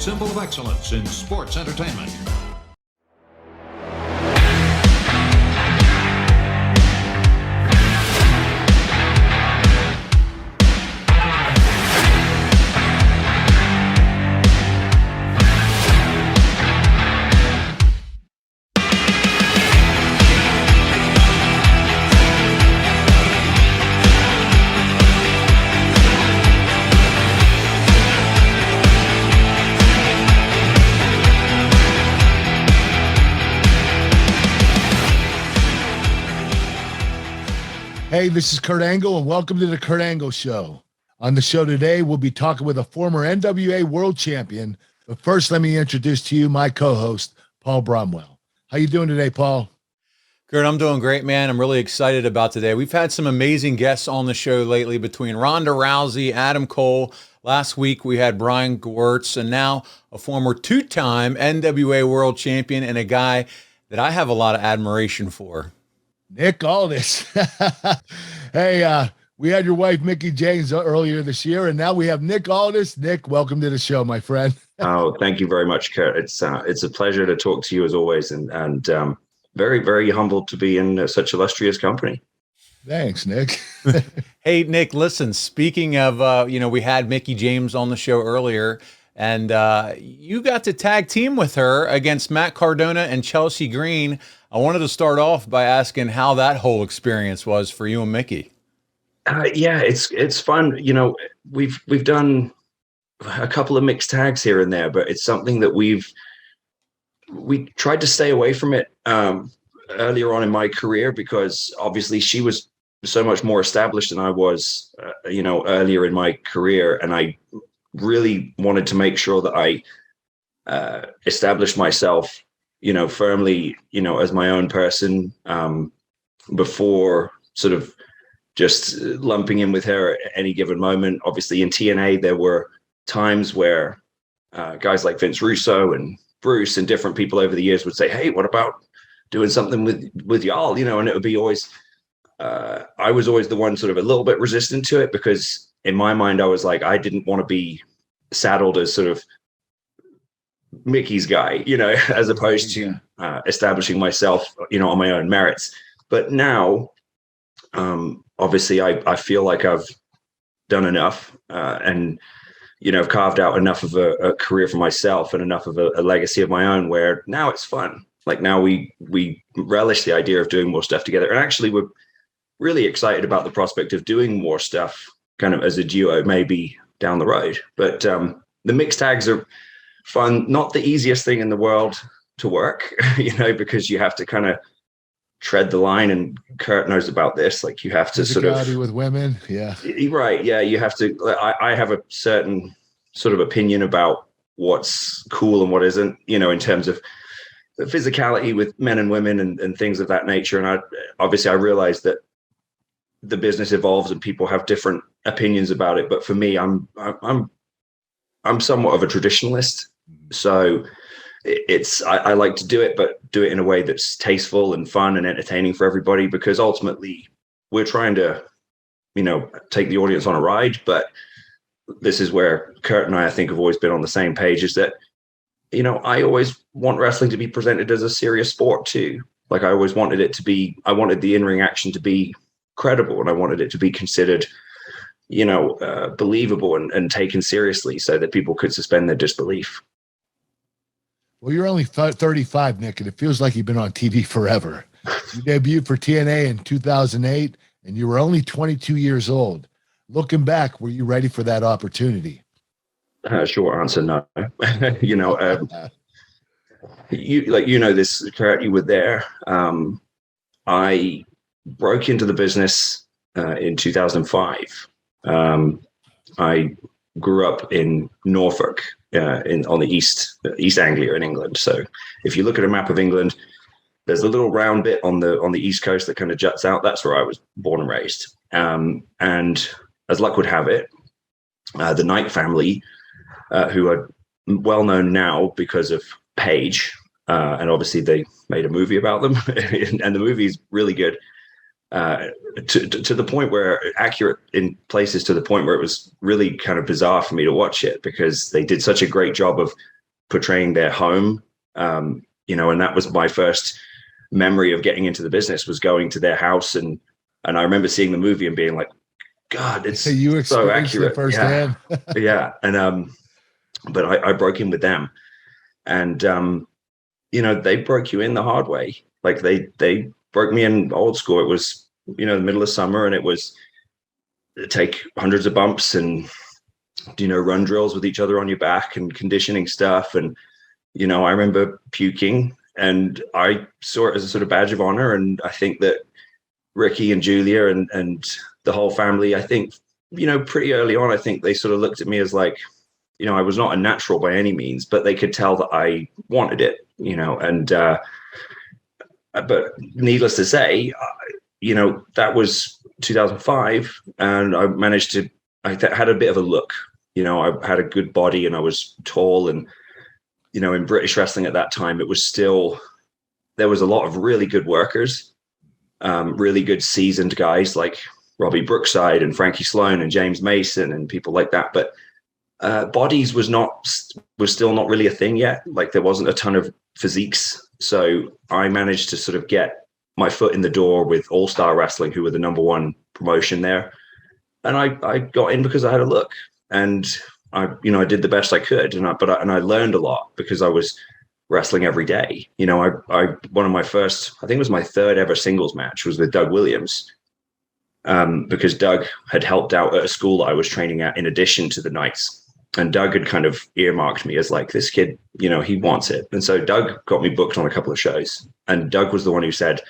symbol of excellence in sports entertainment. Hey, this is Kurt Angle, and welcome to the Kurt Angle Show. On the show today, we'll be talking with a former NWA World Champion. But first, let me introduce to you my co-host, Paul Bromwell. How you doing today, Paul? Kurt, I'm doing great, man. I'm really excited about today. We've had some amazing guests on the show lately between Ronda Rousey, Adam Cole. Last week, we had Brian Gewirtz, and now a former two-time NWA World Champion and a guy that I have a lot of admiration for. Nick Aldis. Hey, we had your wife, Mickie James, earlier this year, and now we have Nick Aldis. Nick, welcome to the show, my friend. Oh, thank you very much, Kurt. It's a pleasure to talk to you as always, and very, very humbled to be in such illustrious company. Thanks, Nick. Hey, Nick, listen, speaking of, we had Mickie James on the show earlier, and you got to tag team with her against Matt Cardona and Chelsea Green. I wanted to start off by asking how that whole experience was for you and Mickie. Yeah, it's fun. You know, we've done a couple of mixed tags here and there, but it's something that we tried to stay away from it earlier on in my career, because obviously she was so much more established than I was, earlier in my career, and I really wanted to make sure that I established myself, firmly, as my own person, before sort of just lumping in with her at any given moment. Obviously in TNA, there were times where guys like Vince Russo and Bruce and different people over the years would say, hey, what about doing something with y'all? And it would be always, I was always the one sort of a little bit resistant to it, because in my mind, I was like, I didn't want to be saddled as sort of Mickey's guy, as opposed to establishing myself, on my own merits. But now, obviously, I feel like I've done enough, and I've carved out enough of a career for myself and enough of a legacy of my own, where now it's fun. Like now we relish the idea of doing more stuff together, and actually we're really excited about the prospect of doing more stuff kind of as a duo, maybe down the road. But the mixed tags are fun. Not the easiest thing in the world to work, because you have to kind of tread the line, and Kurt knows about this. Like you have to sort of with women. Yeah. Right. Yeah. You have to, I have a certain sort of opinion about what's cool and what isn't, in terms of the physicality with men and women and things of that nature. And I realize that the business evolves and people have different opinions about it. But for me, I'm somewhat of a traditionalist. So I like to do it, but do it in a way that's tasteful and fun and entertaining for everybody, because ultimately we're trying to, take the audience on a ride. But this is where Kurt and I think have always been on the same page, is that, I always want wrestling to be presented as a serious sport too. Like I always wanted it to be, I wanted the in-ring action to be credible, and I wanted it to be considered, believable and taken seriously, so that people could suspend their disbelief. Well, you're only 35, Nick, and it feels like you've been on TV forever. You debuted for TNA in 2008, and you were only 22 years old. Looking back, were you ready for that opportunity? Short answer, no. This, Kurt, you were there. I broke into the business in 2005. I grew up in Norfolk, on the East Anglia in England. So if you look at a map of England, there's a little round bit on the East Coast that kind of juts out. That's where I was born and raised. And as luck would have it, the Knight family, who are well known now because of Paige, and obviously they made a movie about them, and the movie is really good. To the point where accurate in places, to the point where it was really kind of bizarre for me to watch it, because they did such a great job of portraying their home, you know, and that was my first memory of getting into the business, was going to their house. And I remember seeing the movie and being like, God, it's you so accurate. Firsthand. Yeah. And, but I broke in with them, and, you know, they broke you in the hard way. Like they broke me in old school. It was, you know, the middle of summer, and it was take hundreds of bumps and, you know, run drills with each other on your back and conditioning stuff. And, you know, I remember puking, and I saw it as a sort of badge of honor. And I think that Ricky and Julia and the whole family, I think, you know, pretty early on, I think they sort of looked at me as like, you know, I was not a natural by any means, but they could tell that I wanted it, you know. And but needless to say, you know, that was 2005, and I managed to, I had a bit of a look, you know, I had a good body, and I was tall. And, you know, in British wrestling at that time, it was still, there was a lot of really good workers, really good seasoned guys like Robbie Brookside and Frankie Sloan and James Mason and people like that. But bodies was still not really a thing yet. Like, there wasn't a ton of physiques. So I managed to sort of get my foot in the door with All Star Wrestling, who were the number one promotion there. And I got in because I had a look, and I did the best I could. And I learned a lot because I was wrestling every day. You know, one of my first, I think it was my third ever singles match, was with Doug Williams. Because Doug had helped out at a school that I was training at in addition to the nights. And Doug had kind of earmarked me as like, this kid, you know, he wants it. And so Doug got me booked on a couple of shows. And Doug was the one who said,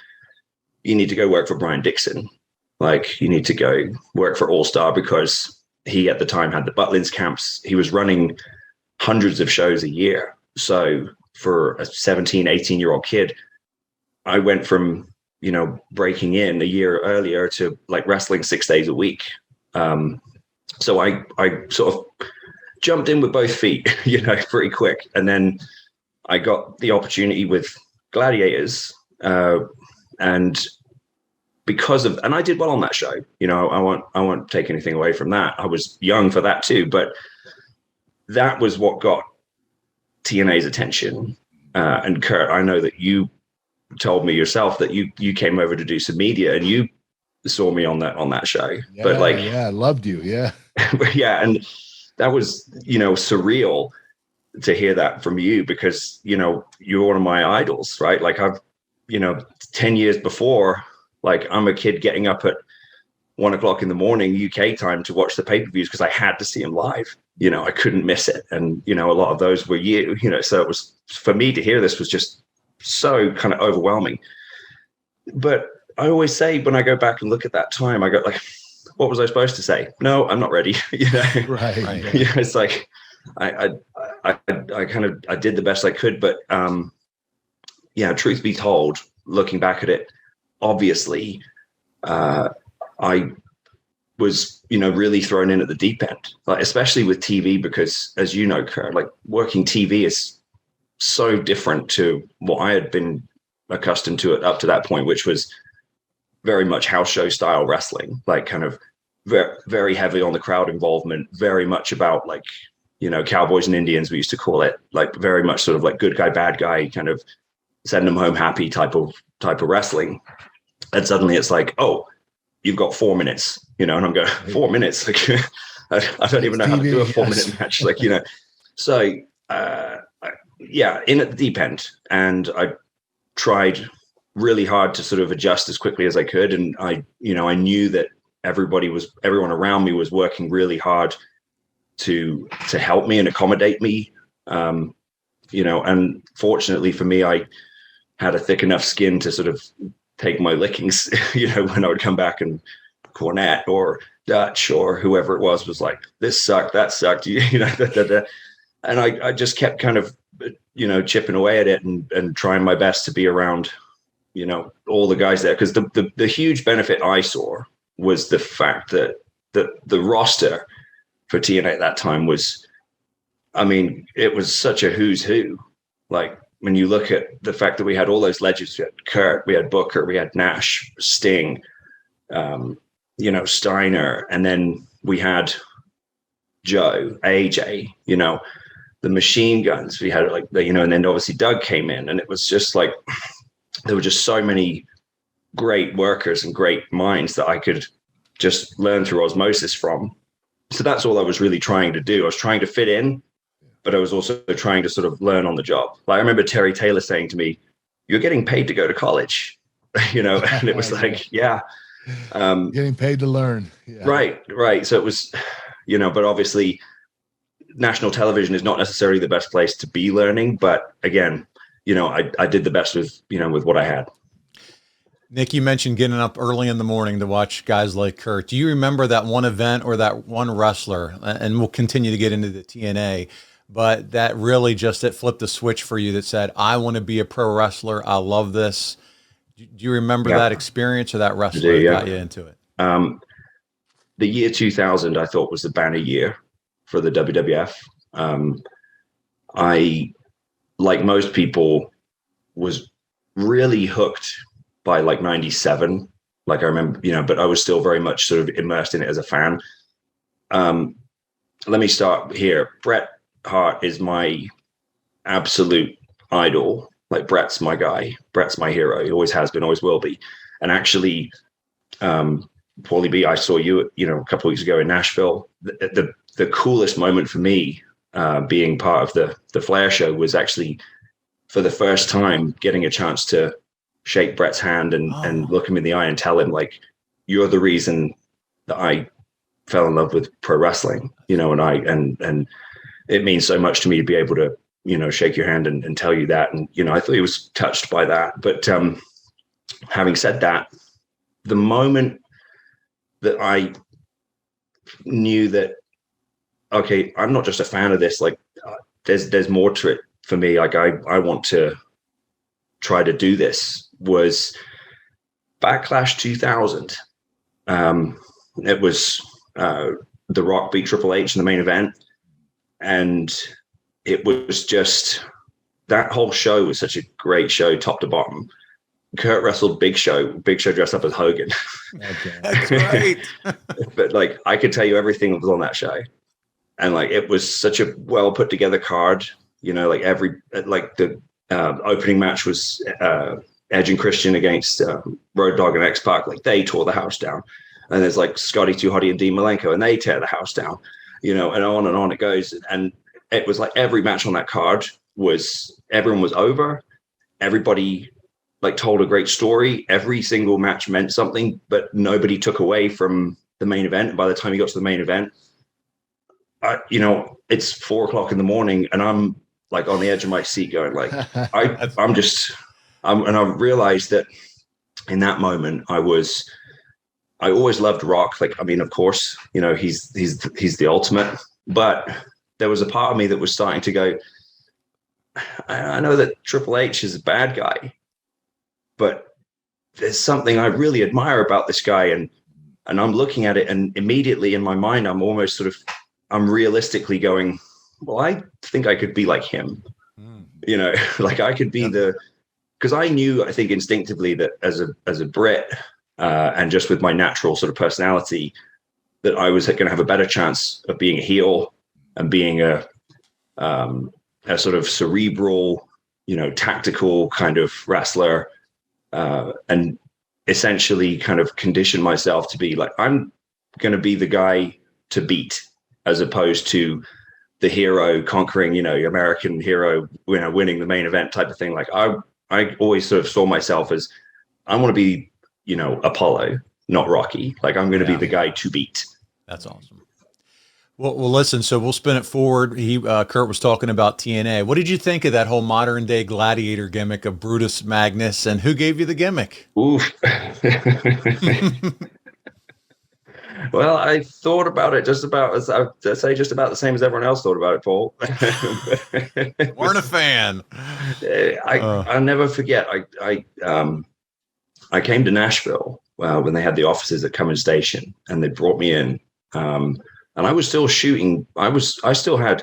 you need to go work for Brian Dixon. Like, you need to go work for All Star, because he at the time had the Butlins camps. He was running hundreds of shows a year. So for a 17, 18-year-old kid, I went from, you know, breaking in a year earlier to like wrestling 6 days a week. So I sort of jumped in with both feet, you know, pretty quick. And then I got the opportunity with Gladiators, and because of, and I did well on that show, you know, I won't take anything away from that. I was young for that too, but that was what got TNA's attention. And Kurt, I know that you told me yourself that you came over to do some media, and you saw me on that show. Yeah, but like, yeah, I loved you. Yeah. Yeah. And that was, you know, surreal to hear that from you, because, you know, you're one of my idols, right? Like, I've, you know, 10 years before, like, I'm a kid getting up at 1 o'clock in the morning UK time to watch the pay-per-views because I had to see him live. You know, I couldn't miss it. And, you know, a lot of those were you know, so it was, for me to hear this was just so kind of overwhelming. But I always say, when I go back and look at that time, I go like, what was I supposed to say? No, I'm not ready. You know, Right. You know, it's like, I did the best I could, but yeah, truth be told, looking back at it, obviously, I was, you know, really thrown in at the deep end, like, especially with TV, because, as you know, Kurt, like, working TV is so different to what I had been accustomed to up to that point, which was very much house show style wrestling, like kind of very, very heavy on the crowd involvement, very much about, like, you know, cowboys and Indians, we used to call it, like, very much sort of like good guy, bad guy, kind of send them home happy type of wrestling. And suddenly it's like, oh, you've got 4 minutes, you know, and I'm going, 4 minutes? Like, I don't even know how to do a 4-minute match. Like, you know, so yeah, in at the deep end. And I tried really hard to sort of adjust as quickly as I could. And I knew that everyone around me was working really hard to help me and accommodate me. You know, and fortunately for me, I had a thick enough skin to sort of take my lickings, you know, when I would come back, and Cornette or Dutch or whoever it was like, this sucked, that sucked, you know, and I just kept kind of, you know, chipping away at it and trying my best to be around, you know, all the guys there. Because the huge benefit I saw was the fact that the roster for TNA at that time was, I mean, it was such a who's who. Like, when you look at the fact that we had all those legends, we had Kurt, we had Booker, we had Nash, Sting, you know, Steiner, and then we had Joe, AJ, you know, the machine guns. We had like the, and then obviously Doug came in, and it was just like, there were just so many great workers and great minds that I could just learn through osmosis from. So that's all I was really trying to do. I was trying to fit in, but I was also trying to sort of learn on the job. Like I remember Terry Taylor saying to me, "You're getting paid to go to college," and it was like, yeah. Getting paid to learn. Yeah. Right. So it was, but obviously national television is not necessarily the best place to be learning. But again, I did the best with what I had. Nick, you mentioned getting up early in the morning to watch guys like Kurt. Do you remember that one event or that one wrestler? And we'll continue to get into the TNA, but that really it flipped the switch for you that said, I want to be a pro wrestler. I love this. Do you remember that experience or that wrestler that got you into it? The year 2000, I thought, was the banner year for the WWF. I, like most people, was really hooked by like 97. Like I remember, but I was still very much sort of immersed in it as a fan. Let me start here. Bret Hart is my absolute idol. Like Bret's my guy. Bret's my hero. He always has been, always will be. And actually, Paulie B, I saw you, a couple of weeks ago in Nashville. The coolest moment for me, being part of the Flair show, was actually for the first time getting a chance to shake Bret's hand and look him in the eye and tell him, like, you're the reason that I fell in love with pro wrestling, and it means so much to me to be able to, shake your hand and tell you that. And, I thought he was touched by that. But having said that, the moment that I knew that, okay, I'm not just a fan of this, like there's more to it for me. Like I want to try to do this, was Backlash 2000. It was The Rock beat Triple H in the main event. And it was just, that whole show was such a great show, top to bottom. Kurt wrestled Big Show dressed up as Hogan. Okay. That's right. But like, I could tell you everything that was on that show. And like, it was such a well put together card, like the opening match was Edge and Christian against Road Dogg and X-Pac. Like, they tore the house down. And there's like Scotty 2 Hotty and Dean Malenko, and they tear the house down, and on it goes. And it was like every match on that card everyone was over. Everybody like told a great story. Every single match meant something, but nobody took away from the main event. And by the time you got to the main event, it's 4:00 in the morning, and I'm like on the edge of my seat going like, I realized that in that moment I always loved Rock. Like, I mean, of course, he's the ultimate, but there was a part of me that was starting to go, I know that Triple H is a bad guy, but there's something I really admire about this guy. And I'm looking at it, and immediately in my mind, I'm realistically going, well, I think I could be like him, like I could be because I knew, I think instinctively, that as a Brit, and just with my natural sort of personality, that I was going to have a better chance of being a heel and being a sort of cerebral, tactical kind of wrestler, and essentially kind of condition myself to be like, I'm going to be the guy to beat, as opposed to the hero conquering, American hero, winning the main event type of thing. Like I always sort of saw myself as, I want to be, Apollo, not Rocky. Like, I'm going to be the guy to beat. That's awesome. Well, listen, so we'll spin it forward. Kurt was talking about TNA. What did you think of that whole modern day Gladiator gimmick of Brutus Magnus, and who gave you the gimmick? Oof. Well, I thought about it just about the same as everyone else thought about it, Paul. Weren't a fan. I'll never forget. I came to Nashville when they had the offices at Cummins Station, and they brought me in. And I was still shooting. I still had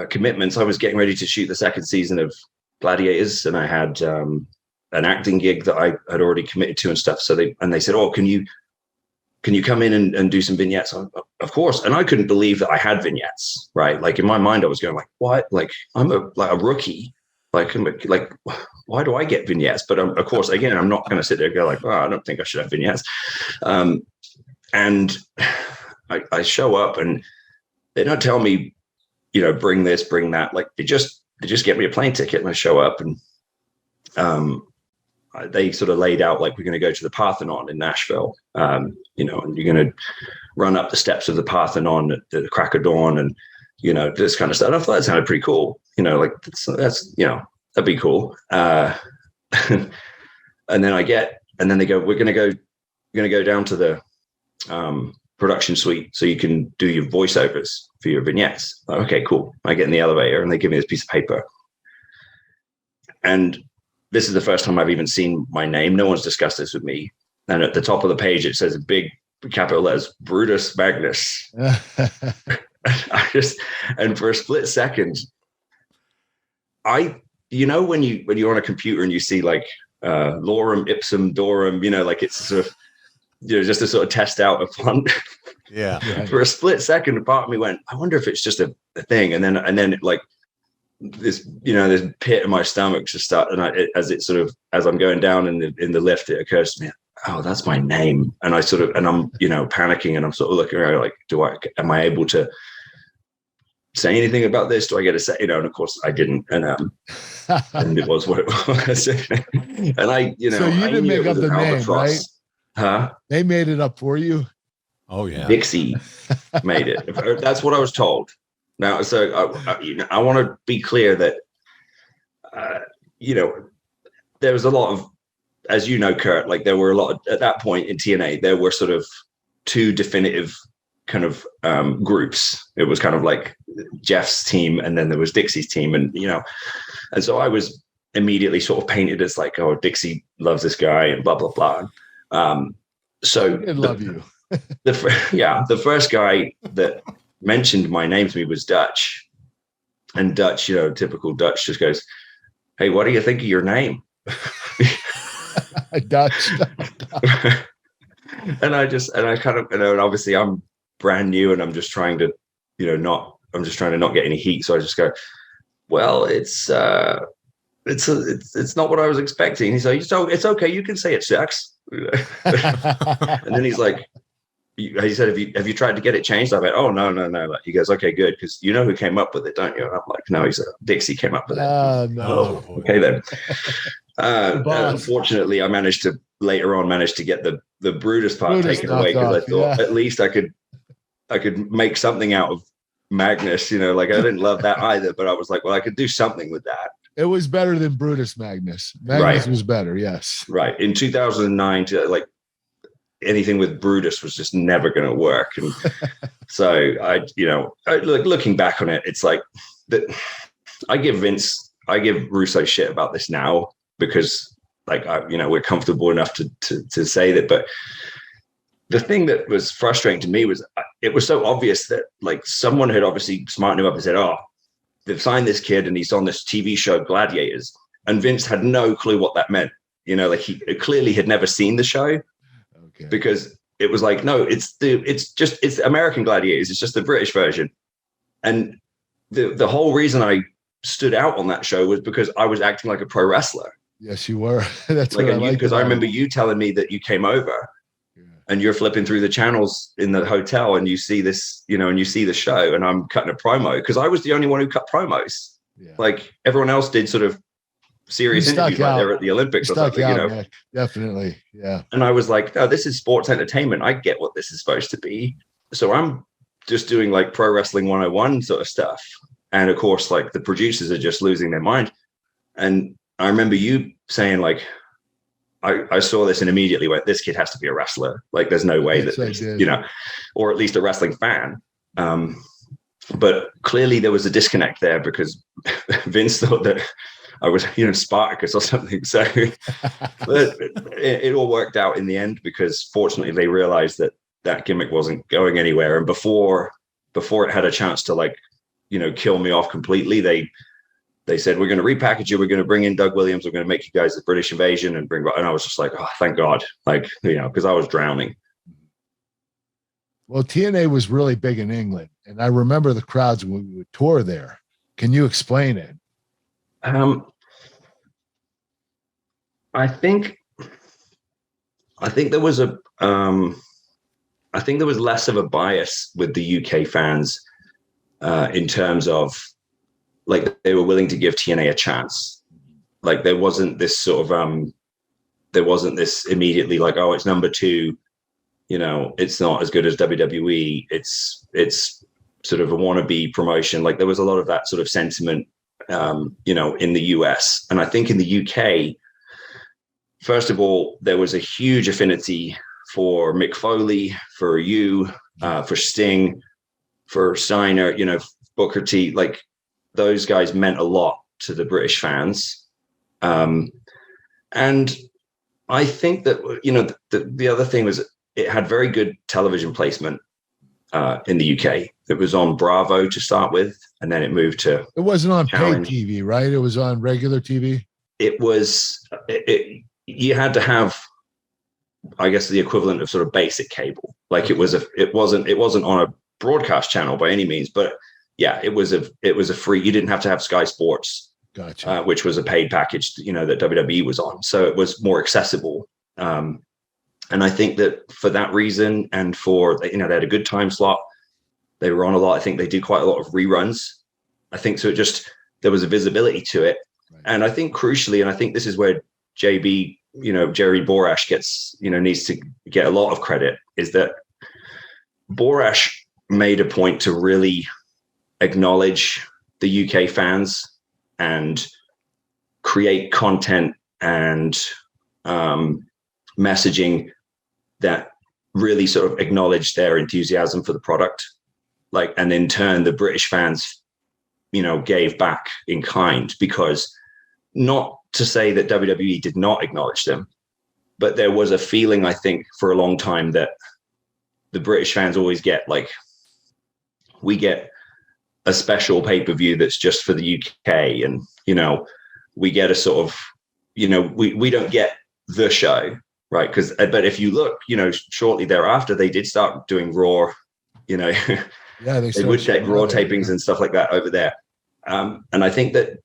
commitments. I was getting ready to shoot the second season of Gladiators, and I had an acting gig that I had already committed to and stuff. So they said, "Oh, can you can you come in and do some vignettes? Of course. And I couldn't believe that I had vignettes, right? Like in my mind, I was going like, what? Like I'm a rookie. Like why do I get vignettes? But of course, again, I'm not going to sit there and go like, oh, I don't think I should have vignettes. And I show up and they don't tell me, bring this, bring that. Like they just get me a plane ticket and I show up and they sort of laid out like we're going to go to the Parthenon in Nashville, and you're going to run up the steps of the Parthenon at the crack of dawn and, this kind of stuff. And I thought that sounded pretty cool. Like that's that'd be cool. And then they go, we're going to go down to the production suite so you can do your voiceovers for your vignettes. Like, okay, cool. I get in the elevator and they give me this piece of paper. And this is the first time I've even seen my name. No one's discussed this with me. And at the top of the page, it says in big capital letters, Brutus Magnus. And for a split second, when you're on a computer and you see like lorem ipsum dorm, like it's sort of, just to sort of test out a font. Yeah. For a split second, a part of me went, I wonder if it's just a thing. And then like this, this pit in my stomach just started. And as I'm going down in the lift, it occurs to me, oh, that's my name. And I'm panicking and I'm sort of looking around like, am I able to say anything about this? Do I get to say, and of course I didn't. And it was what it was. And so you didn't make up the name, right? Huh? They made it up for you. Oh yeah. Dixie made it. That's what I was told. Now, so I want to be clear that, there was a lot of, as you know, Kurt, like there were a lot of, at that point in TNA, there were sort of two definitive kind of groups. It was kind of like Jeff's team and then there was Dixie's team. And, and so I was immediately sort of painted as like, oh, Dixie loves this guy and blah, blah, blah. So I love you. The first guy that mentioned my name to me was Dutch, and Dutch, typical Dutch, just goes, "Hey, what do you think of your name?" Dutch. And I kind of, and obviously I'm brand new, and I'm just trying to, not get any heat. So I just go, "Well, it's not what I was expecting." He's like, "So it's okay, you can say it sucks." And then he's like, he said, have you tried to get it changed? I went, oh, no. Like, he goes, okay, good. Because you know who came up with it, don't you? And I'm like, no, he said, Dixie came up with it. No. Oh, okay, then. Unfortunately, I later on managed to get the Brutus part taken away because I thought at least I could make something out of Magnus, like I didn't love that either, but I was like, well, I could do something with that. It was better than Brutus Magnus. Magnus was better, yes. Right. In 2009, anything with Brutus was just never going to work. And so looking back on it, it's like that. I give Russo shit about this now because we're comfortable enough to say that. But the thing that was frustrating to me was it was so obvious that like someone had obviously smartened him up and said, oh, they've signed this kid and he's on this TV show Gladiators. And Vince had no clue what that meant. He clearly had never seen the show. Okay. Because it was like, no, it's American Gladiators. It's just the British version. And the whole reason I stood out on that show was because I was acting like a pro wrestler. Yes, you were. That's like because I remember you telling me that you came over and you're flipping through the channels in the hotel and you see this, and you see the show and I'm cutting a promo because I was the only one who cut promos. Yeah. Like everyone else did sort of serious interviews like they were at the Olympics or something, Man. Definitely. Yeah. And I was like, oh, this is sports entertainment. I get what this is supposed to be. So I'm just doing like pro wrestling 101 sort of stuff. And of course, like the producers are just losing their mind. And I remember you saying like, I saw this and immediately went, this kid has to be a wrestler. Like there's no way that, or at least a wrestling fan. But clearly there was a disconnect there because Vince thought that I was, Spartacus or something. So but it all worked out in the end because fortunately they realized that gimmick wasn't going anywhere. And before it had a chance to kill me off completely, they said, we're going to repackage you. We're going to bring in Doug Williams. We're going to make you guys the British Invasion and I was just like, oh, thank God. Because I was drowning. Well, TNA was really big in England, and I remember the crowds when we would tour there. Can you explain it? I think there was less of a bias with the UK fans in terms of like they were willing to give TNA a chance. Like there wasn't this sort of there wasn't this immediately like, oh, it's number 2, you know, it's not as good as WWE. It's sort of a wannabe promotion. Like there was a lot of that sort of sentiment, you know, in the US. And I think in the UK, first of all, there was a huge affinity for Mick Foley, for you, for Sting, for Steiner, you know, Booker T. Like those guys meant a lot to the British fans. And I think that, you know, the other thing was it had very good television placement in the UK. It was on Bravo to start with, and then it moved to... It wasn't on Challenge. paid TV, right? It was on regular TV? It was... you had to have, I guess, the equivalent of sort of basic cable. Like it wasn't on a broadcast channel by any means, but yeah, it was a free. You didn't have to have Sky Sports, Gotcha. which was a paid package, you know, that WWE was on, so it was more accessible. And I think that for that reason, and for, you know, they had a good time slot. They were on a lot. I think they did quite a lot of reruns. I think so. There was a visibility to it, right. And I think crucially, and I think this is where JB, you know, Jerry Borash gets, you know, needs to get a lot of credit, is that Borash made a point to really acknowledge the UK fans and create content and messaging that really sort of acknowledged their enthusiasm for the product. Like, and in turn, the British fans, you know, gave back in kind, because not to say that WWE did not acknowledge them, but there was a feeling, I think, for a long time that the British fans always get like, we get a special pay-per-view that's just for the UK. And, you know, we get a sort of, you know, we don't get the show, right? But if you look, you know, shortly thereafter, they did start doing Raw, you know, yeah, they would take Raw tapings and stuff like that over there. And I think that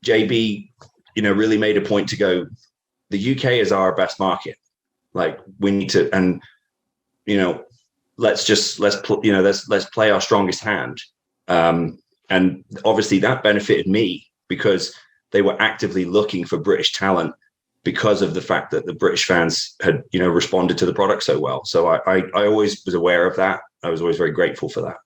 JB, you know, really made a point to go, the UK is our best market. Like we need to, and, you know, let's play our strongest hand. And obviously that benefited me because they were actively looking for British talent because of the fact that the British fans had, you know, responded to the product so well. So I always was aware of that. I was always very grateful for that.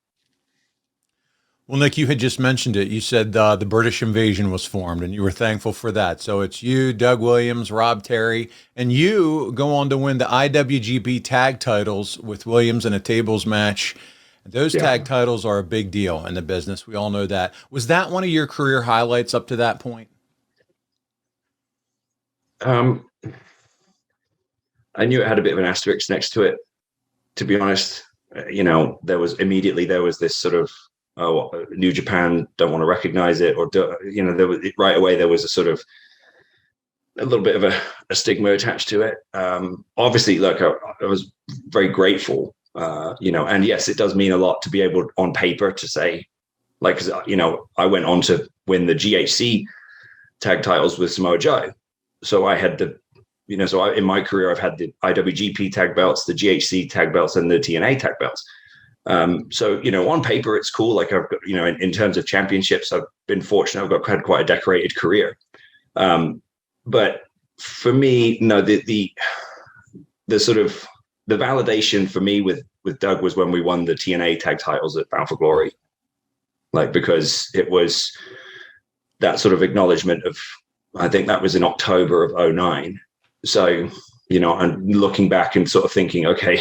Well, Nick, you had just mentioned it. You said the British invasion was formed, and you were thankful for that. So it's you, Doug Williams, Rob Terry, and you go on to win the IWGP tag titles with Williams in a tables match. Those tag titles are a big deal in the business. We all know that. Was that one of your career highlights up to that point? I knew it had a bit of an asterisk next to it, to be honest. You know, there was this sort of, oh, New Japan don't want to recognize it, or, you know, right away there was a sort of a little bit of a stigma attached to it. Obviously, look, I was very grateful, you know, and yes, it does mean a lot to be able on paper to say, like, 'cause, you know, I went on to win the GHC tag titles with Samoa Joe. So I had in my career, I've had the IWGP tag belts, the GHC tag belts, and the TNA tag belts. So, you know, on paper, it's cool. Like I've got, you know, in terms of championships, I've been fortunate. I've had quite a decorated career. But for me, no, the sort of the validation for me with Doug was when we won the TNA tag titles at Bound for Glory. Like, because it was that sort of acknowledgement of, I think that was in October of 2009. So, you know, I'm looking back and sort of thinking, okay,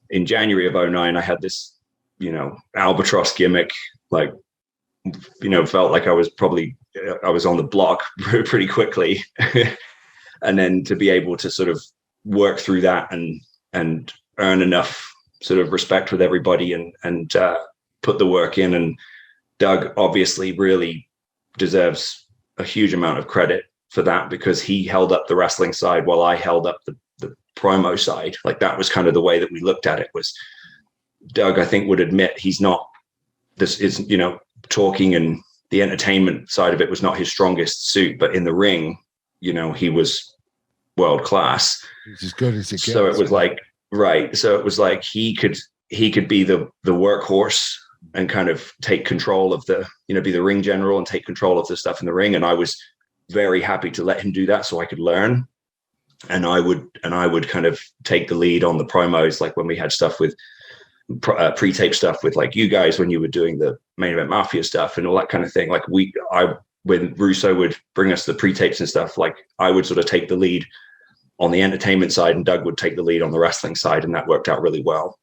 in January of 2009, I had this, you know, albatross gimmick, like, you know, felt like I was on the block pretty quickly. And then to be able to sort of work through that and earn enough sort of respect with everybody and put the work in. And Doug obviously really deserves a huge amount of credit for that, because he held up the wrestling side while I held up the promo side. Like that was kind of the way that we looked at it, was, Doug, I think, would admit he's not, this is, you know, talking and the entertainment side of it was not his strongest suit, but in the ring, you know, he was world class. He's as good as it gets. So it was like, right. So it was like he could be the workhorse and kind of take control of the, you know, be the ring general and take control of the stuff in the ring. And I was very happy to let him do that so I could learn. And I would kind of take the lead on the promos, like when we had stuff with pre-tape stuff with like you guys, when you were doing the main event Mafia stuff and all that kind of thing. Like when Russo would bring us the pre-tapes and stuff, like I would sort of take the lead on the entertainment side and Doug would take the lead on the wrestling side. And that worked out really well.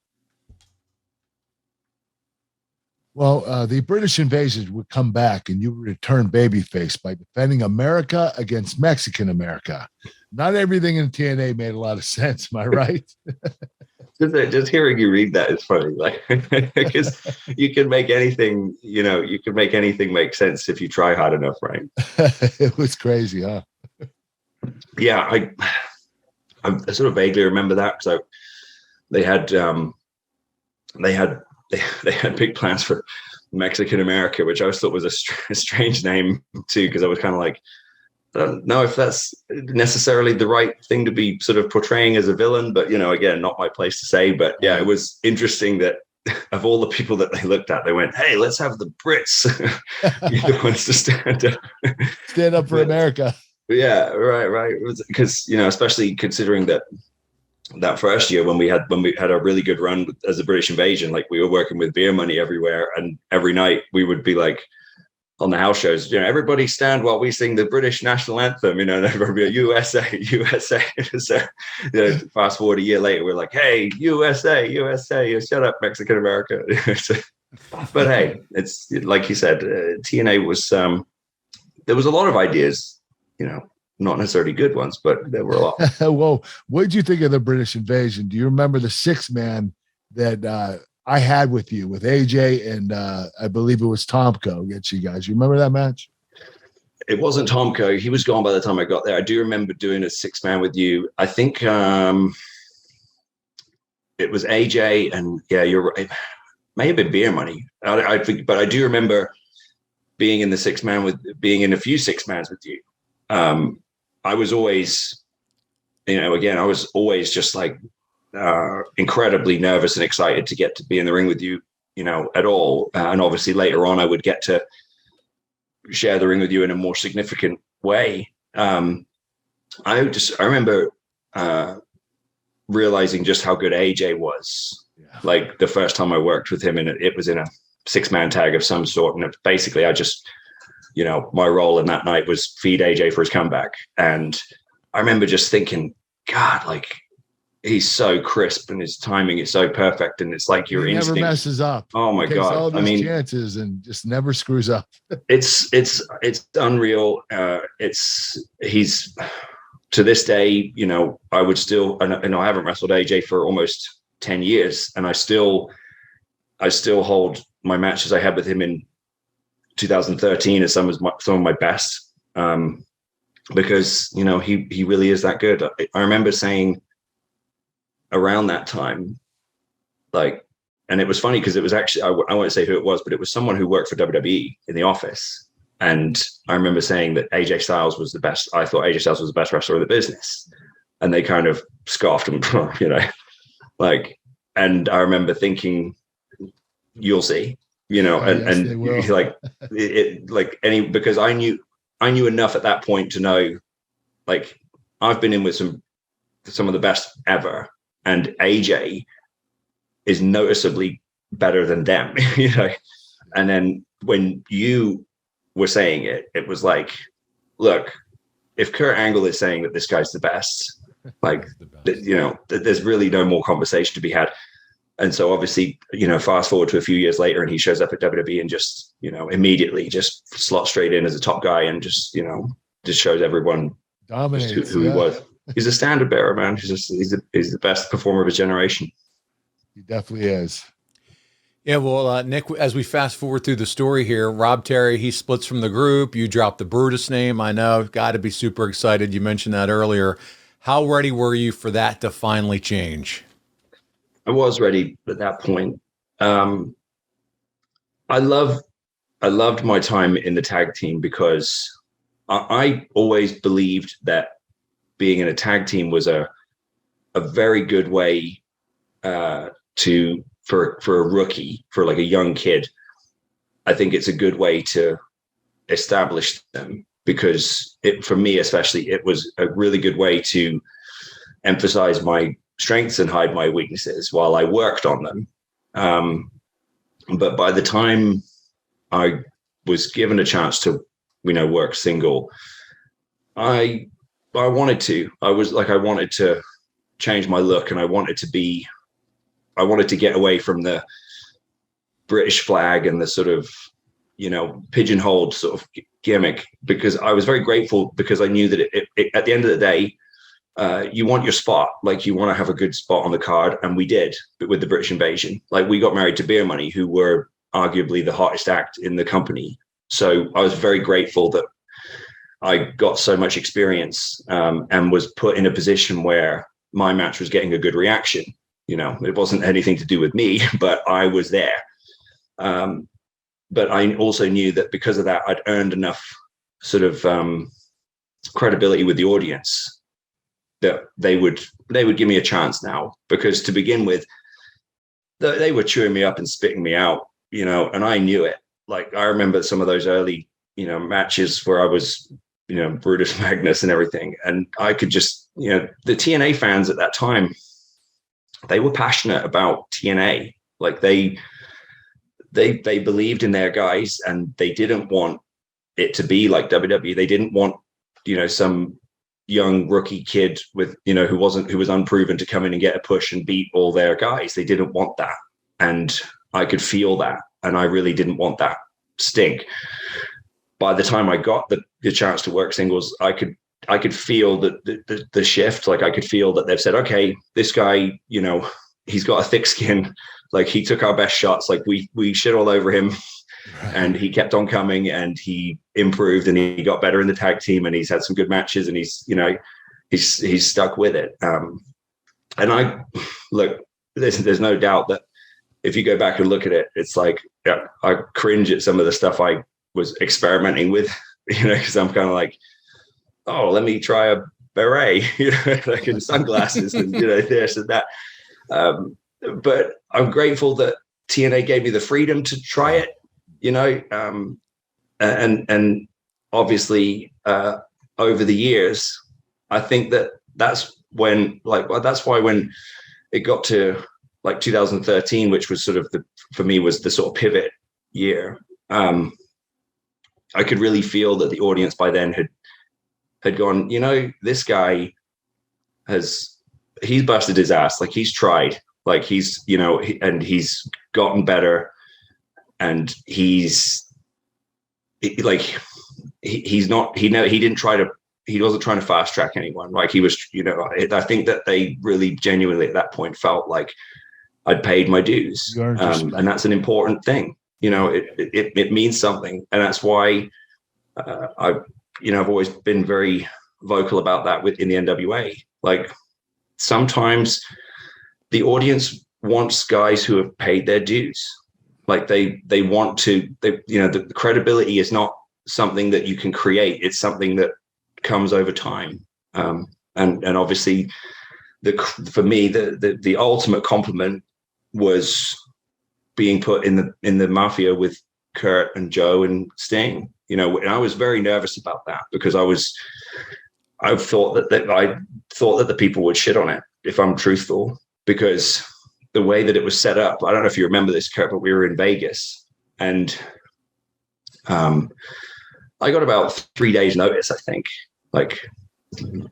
Well, the British invasion would come back and you would return babyface by defending America against Mexican America. Not everything in TNA made a lot of sense. Am I right? Just hearing you read that is funny, like, because you can make anything, you know, you can make anything make sense if you try hard enough, right? It was crazy, huh? Yeah, I sort of vaguely remember that because they had big plans for Mexican America, which I always thought was a strange name too, because I was kind of like, I don't know if that's necessarily the right thing to be sort of portraying as a villain, but, you know, again, not my place to say. But yeah, it was interesting that of all the people that they looked at, they went, hey, let's have the Brits. The ones to stand up for America. Yeah, right. Because, you know, especially considering that first year when we had a really good run as a British invasion, like we were working with beer money everywhere, and every night we would be like, on the house shows, you know, everybody stand while we sing the British national anthem, you know, and everybody be like, USA, USA. So, you know, fast forward a year later, we're like, hey, USA, USA, shut up, Mexican America. But hey, it's like you said, TNA was, there was a lot of ideas, you know, not necessarily good ones, but there were a lot. Well, what did you think of the British invasion? Do you remember the 6-man that I had with you, with AJ and I believe it was Tomko against you guys? You remember that match? It wasn't Tomko. He was gone by the time I got there. I do remember doing a 6-man with you. I think it was AJ, and yeah, you're right. It may have been beer money. I think, but I do remember being in the 6-man being in a few 6-mans with you. I was always, you know, again, I was always just like, incredibly nervous and excited to get to be in the ring with you, you know, at all. And obviously later on I would get to share the ring with you in a more significant way. I remember realizing just how good AJ was. Yeah. Like the first time I worked with him, and it was in a 6-man tag of some sort. And basically I just, you know, my role in that night was feed AJ for his comeback. And I remember just thinking, God, like, he's so crisp and his timing is so perfect, and it's like your instinct never messes up. Oh my God! All these chances and just never screws up. it's unreal. He's to this day, you know, I would still, and I haven't wrestled AJ for almost 10 years, and I still hold my matches I had with him in 2013 as some of my best, because, you know, he really is that good. I remember saying around that time, like, and it was funny because it was actually, I won't say who it was, but it was someone who worked for WWE in the office. And I remember saying that AJ Styles was the best. I thought AJ Styles was the best wrestler in the business. And they kind of scoffed him, you know, like, and I remember thinking, you'll see, you know, and like, because I knew enough at that point to know, like, I've been in with some of the best ever. And AJ is noticeably better than them, you know. And then when you were saying it, it was like, look, if Kurt Angle is saying that this guy's the best, like, you know, there's really no more conversation to be had. And so obviously, you know, fast forward to a few years later and he shows up at WWE and just, you know, immediately just slots straight in as a top guy and just, you know, just shows everyone who he was. He's a standard bearer, man. He's the best performer of his generation. He definitely is. Yeah, well, Nick, as we fast forward through the story here, Rob Terry, he splits from the group. You dropped the Brutus name. I know, got to be super excited. You mentioned that earlier. How ready were you for that to finally change? I was ready at that point. I loved my time in the tag team because I always believed that being in a tag team was a very good way for a rookie, for like a young kid. I think it's a good way to establish them, because for me especially, it was a really good way to emphasize my strengths and hide my weaknesses while I worked on them. But by the time I was given a chance to, work single, I wanted to. I wanted to change my look, and I wanted to get away from the British flag and the sort of, pigeonholed sort of gimmick, because I was very grateful, because I knew that it at the end of the day, you want your spot. Like, you want to have a good spot on the card, and we did, but with the British Invasion. Like, we got married to Beer Money, who were arguably the hottest act in the company. So I was very grateful that I got so much experience, and was put in a position where my match was getting a good reaction. It wasn't anything to do with me, but I was there. But I also knew that because of that, I'd earned enough sort of credibility with the audience that they would give me a chance now. Because to begin with, they were chewing me up and spitting me out, and I knew it. Like, I remember some of those early, matches where I was, Brutus Magnus and everything. And I could just, the TNA fans at that time, they were passionate about TNA. Like, they believed in their guys, and they didn't want it to be like WWE. They didn't want, some young rookie kid with, who was unproven to come in and get a push and beat all their guys. They didn't want that. And I could feel that. And I really didn't want that stink. By the time I got the chance to work singles, I could feel the shift. Like, I could feel that they've said, okay, this guy, he's got a thick skin. Like, he took our best shots. Like, we shit all over him, and he kept on coming, and he improved, and he got better in the tag team, and he's had some good matches, and he's stuck with it. And I look, there's no doubt that if you go back and look at it, it's like, I cringe at some of the stuff I was experimenting with, because I'm kind of like, oh, let me try a beret, like in sunglasses, and this and that. But I'm grateful that TNA gave me the freedom to try it, and obviously over the years, I think that's when, that's why when it got to like 2013, which was sort of for me was the sort of pivot year, I could really feel that the audience by then had gone, this guy he's busted his ass. Like, he's tried. Like, he's, and he's gotten better, and he wasn't trying to fast track anyone. Like, he was, I think that they really genuinely at that point felt like I'd paid my dues. And that's an important thing. It means something. And that's why I've always been very vocal about that in the NWA. Like, sometimes the audience wants guys who have paid their dues. Like, they want to, the credibility is not something that you can create. It's something that comes over time. And obviously for me, the ultimate compliment was being put in the Mafia with Kurt and Joe and Sting, and I was very nervous about that, because I thought that the people would shit on it, if I'm truthful, because the way that it was set up, I don't know if you remember this, Kurt, but we were in Vegas, and I got about 3 days notice, I think. Like,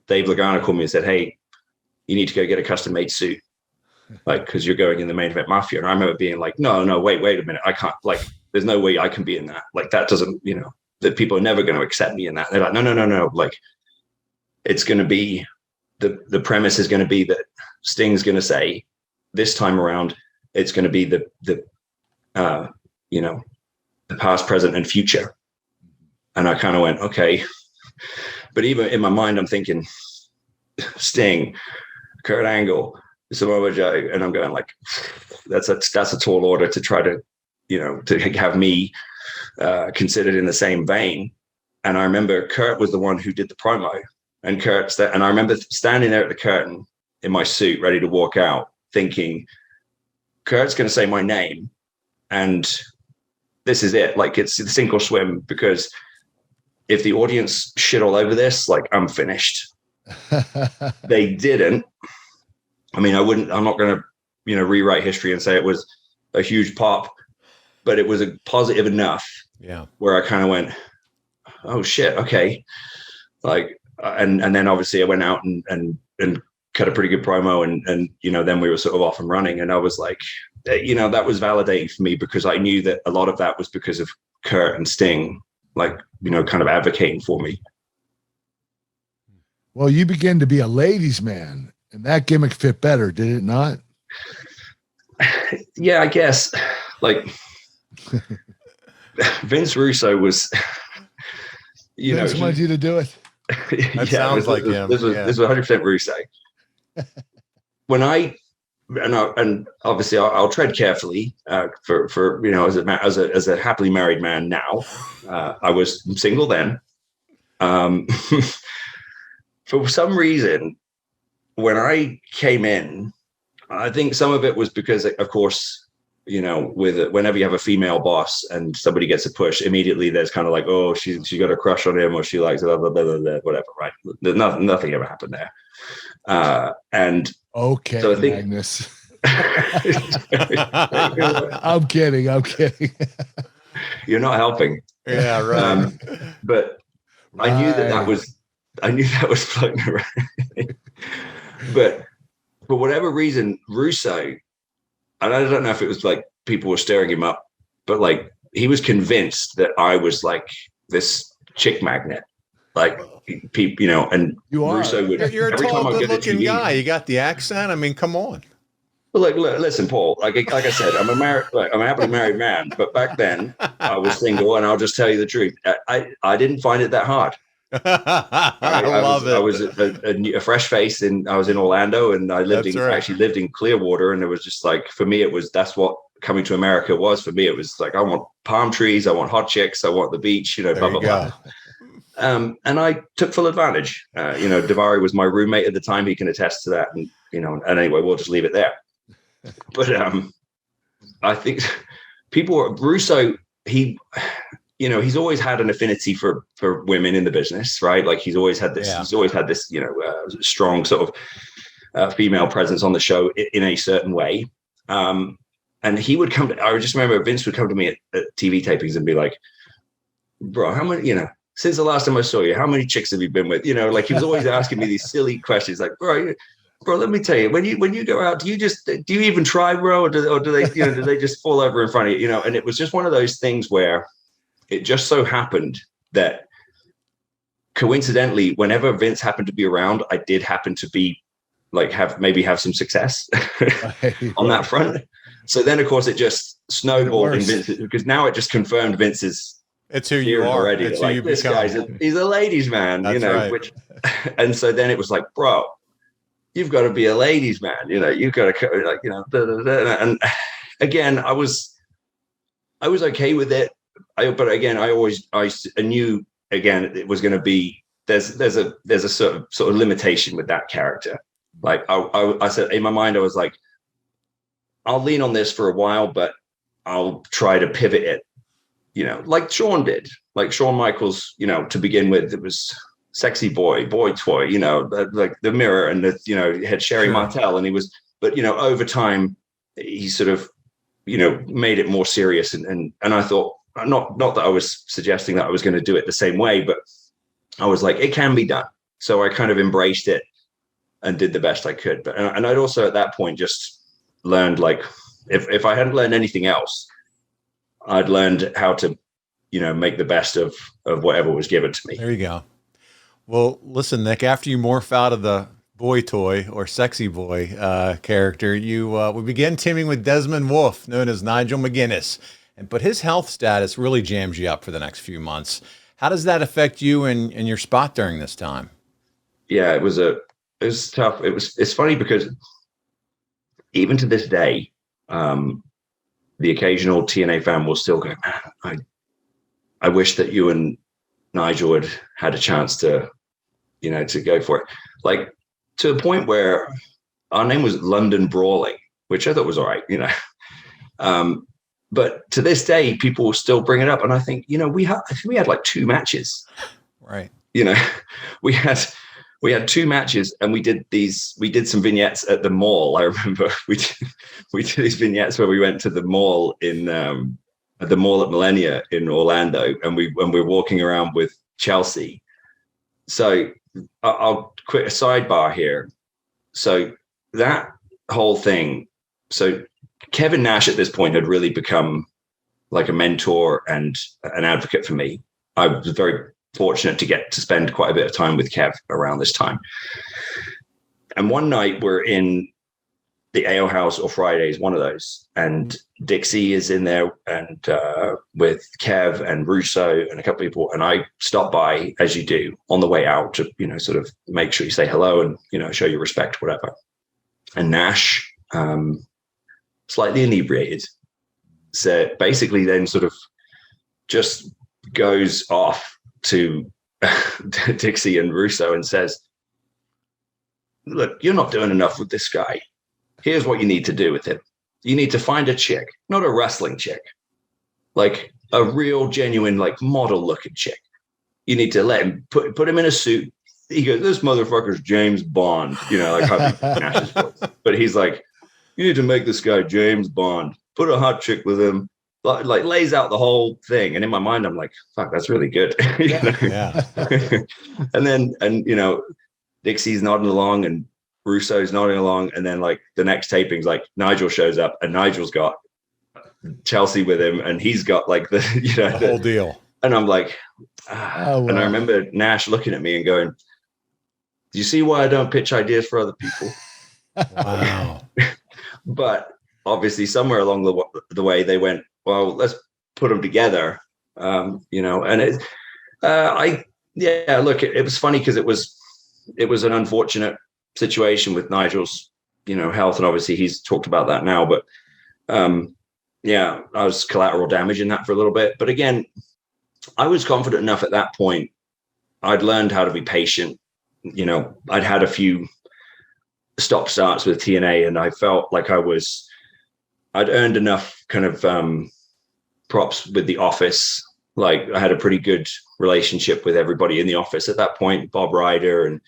Dave Lagana called me and said, hey, you need to go get a custom made suit, like, because you're going in the main event Mafia. And I remember being like, no, wait a minute. I can't, like, there's no way I can be in that. Like, that doesn't, that people are never going to accept me in that. They're like, no. Like, it's going to be, the premise is going to be that Sting's going to say, this time around, it's going to be the past, present, and future. And I kind of went, okay. But even in my mind, I'm thinking Sting, Kurt Angle, Samoa Joe, and I'm going like, that's a tall order to try to, to have me considered in the same vein. And I remember Kurt was the one who did the promo, and and I remember standing there at the curtain in my suit, ready to walk out, thinking, Kurt's going to say my name, and this is it. Like, it's sink or swim, because if the audience shit all over this, like, I'm finished. They didn't. I mean, I'm not going to, rewrite history and say it was a huge pop, but it was a positive enough. Yeah. Where I kind of went, oh shit. Okay. Like, and then obviously I went out and cut a pretty good promo, and then we were sort of off and running, and I was like, that was validating for me, because I knew that a lot of that was because of Kurt and Sting, like, kind of advocating for me. Well, you began to be a ladies' man, and that gimmick fit better, did it not? Yeah, I guess. Like, Vince Russo was, Vince wanted you to do it. That sounds like him. This was 100% Russo. When and obviously I'll tread carefully for as a happily married man now. I was single then. For some reason, when I came in, I think some of it was because, of course, whenever you have a female boss and somebody gets a push, immediately there's kind of like, oh, she got a crush on him, or she likes blah, blah, blah, blah, blah, whatever, right? There's nothing ever happened there. And okay, so I think, Magnus. I'm kidding. You're not helping. Yeah, right. But right. I knew that was floating around. But for whatever reason, Russo, and I don't know if it was like people were stirring him up, but like he was convinced that I was like this chick magnet. Like, people, and you are. Russo would. You're a tall, good-looking guy. You got the accent. I mean, come on. Well, listen, Paul. Like I said, I'm a happily married man. But back then, I was single, and I'll just tell you the truth. I didn't find it that hard. I love it. I was a fresh face, and I was in Orlando, and I actually lived in Clearwater, and it was just like, for me, that's what coming to America was. For me, it was like, I want palm trees, I want hot chicks, I want the beach, blah blah blah. And I took full advantage. Davari was my roommate at the time. He can attest to that. And, and anyway, we'll just leave it there. But I think Russo, he's always had an affinity for women in the business, right? Like, he's always had this, strong sort of female presence on the show in a certain way. And he would I just remember Vince would come to me at TV tapings and be like, bro, how many, since the last time I saw you, how many chicks have you been with? Like, he was always asking me these silly questions, like, bro, let me tell you, when you go out, do you even try, bro, or do they, do they just fall over in front of you? And it was just one of those things where it just so happened that coincidentally, whenever Vince happened to be around, I did happen to be like, have some success on that front. So then, of course, it just snowballed in Vince, because now it just confirmed Vince's. It's who you are already. It's like, who you this become. He's a ladies' man, That's right. And so then it was like, bro, you've got to be a ladies' man, you've got to, like, and again, I was okay with it. But again, I knew, again, it was going to be, there's a sort of limitation with that character. Like, I said in my mind, I was like, I'll lean on this for a while, but I'll try to pivot it, like Shawn did. Like Shawn Michaels, to begin with, it was sexy boy toy, like the mirror, and had Sherry Martel, and he was, but over time he sort of, made it more serious, and I thought, not that I was suggesting that I was going to do it the same way, but I was like, it can be done. So I kind of embraced it and did the best I could. But and I'd also at that point just learned, like, if I hadn't learned anything else, I'd learned how to, make the best of whatever was given to me. There you go. Well, listen, Nick, after you morph out of the boy toy or sexy boy character, we began teaming with Desmond Wolfe, known as Nigel McGuinness. But his health status really jams you up for the next few months. How does that affect you and your spot during this time? Yeah, it was tough. It's funny because even to this day, the occasional TNA fan will still go, man, I wish that you and Nigel had a chance to, to go for it. Like, to the point where our name was London Brawling, which I thought was all right, but to this day, people will still bring it up. And I think, we had like 2 matches. Right. We had 2 matches, and we did some vignettes at the mall. I remember we did these vignettes where we went to the mall at the mall at Millennia in Orlando, and we were walking around with Chelsea. So I'll quit a sidebar here. So that whole thing, so Kevin Nash at this point had really become like a mentor and an advocate for me. I was very fortunate to get to spend quite a bit of time with Kev around this time. And one night we're in the Ale House or Fridays, one of those, and Dixie is in there and with Kev and Russo and a couple of people, and I stop by, as you do, on the way out to sort of make sure you say hello and show your respect, whatever. And Nash, slightly inebriated, so basically then sort of just goes off to Dixie and Russo and says, look, you're not doing enough with this guy. Here's what you need to do with him. You need to find a chick, not a wrestling chick, like a real genuine, like model looking chick. You need to let him put him in a suit. He goes, this motherfucker's James Bond, like how Nash's voice. But he's like, you need to make this guy James Bond. Put a hot chick with him. Like lays out the whole thing. And in my mind, I'm like, fuck, that's really good. Yeah. and Dixie's nodding along and Russo's nodding along. And then like the next taping's like Nigel shows up, and Nigel's got Chelsea with him, and he's got like the whole deal. And I'm like, wow. And I remember Nash looking at me and going, do you see why I don't pitch ideas for other people? Wow. But obviously somewhere along the way they went, well, let's put them together. And it, look, it was funny because it was an unfortunate situation with Nigel's, health. And obviously he's talked about that now, but I was collateral damage in that for a little bit. But again, I was confident enough at that point. I'd learned how to be patient. I'd had a few stop starts with TNA, and I felt like I'd earned enough kind of props with the office. Like I had a pretty good relationship with everybody in the office at that point, Bob Ryder and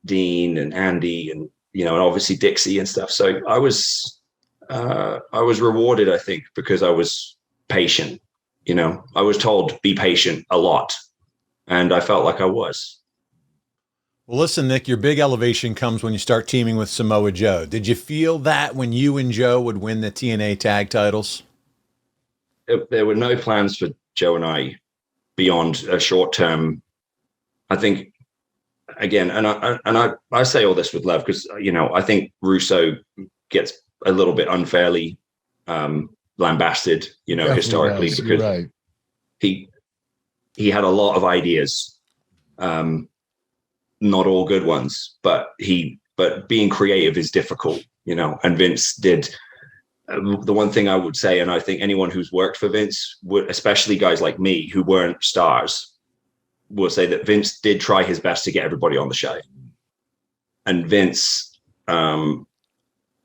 Dean and Andy and obviously Dixie and stuff. So I was rewarded, I think, because I was patient. I was told be patient a lot, and I felt like I was. Well, listen, Nick, your big elevation comes when you start teaming with Samoa Joe. Did you feel that when you and Joe would win the TNA tag titles? There were no plans for Joe and I beyond a short term. I think, again, and I say all this with love because, I think Russo gets a little bit unfairly lambasted, historically, because right. he had a lot of ideas. Not all good ones, but being creative is difficult, and Vince did. The one thing I would say, and I think anyone who's worked for Vince would, especially guys like me who weren't stars, will say that Vince did try his best to get everybody on the show. And Vince,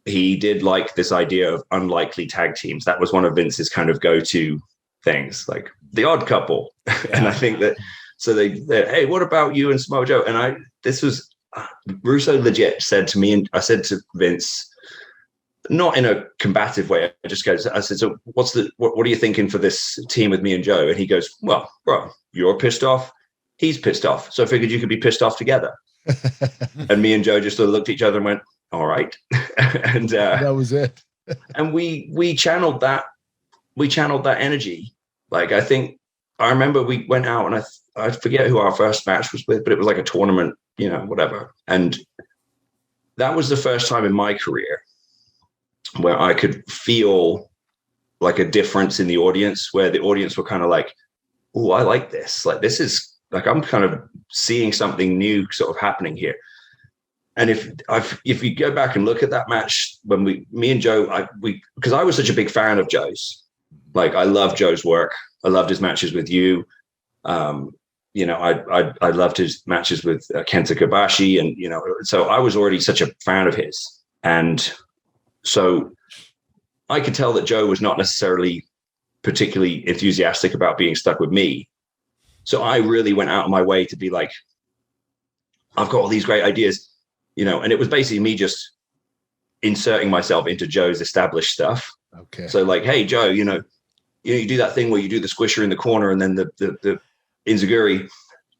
he did like this idea of unlikely tag teams. That was one of Vince's kind of go-to things, like the odd couple. Yeah. And I think that, so they, hey, what about you and Samoa Joe? And Russo legit said to me, and I said to Vince, not in a combative way, I said, so what are you thinking for this team with me and Joe? And he goes, well, bro, you're pissed off. He's pissed off. So I figured you could be pissed off together. And me and Joe just sort of looked at each other and went, all right. And that was it. And we channeled that. We channeled that energy. Like, I remember we went out, and I forget who our first match was with, but it was like a tournament, whatever. And that was the first time in my career where I could feel like a difference in the audience, where the audience were kind of like, oh, I like this. Like, this is like, I'm kind of seeing something new sort of happening here. And if you go back and look at that match when me and Joe, because I was such a big fan of Joe's, like I love Joe's work. I loved his matches with you. You know, I loved his matches with Kenta Kobashi, and you know, so I was already such a fan of his, and so I could tell that Joe was not necessarily particularly enthusiastic about being stuck with me. So I really went out of my way to be like, I've got all these great ideas, you know, and it was basically me just inserting myself into Joe's established stuff. Okay. So like, hey, Joe, you know, you do that thing where you do the squisher in the corner and then the Inzaguri.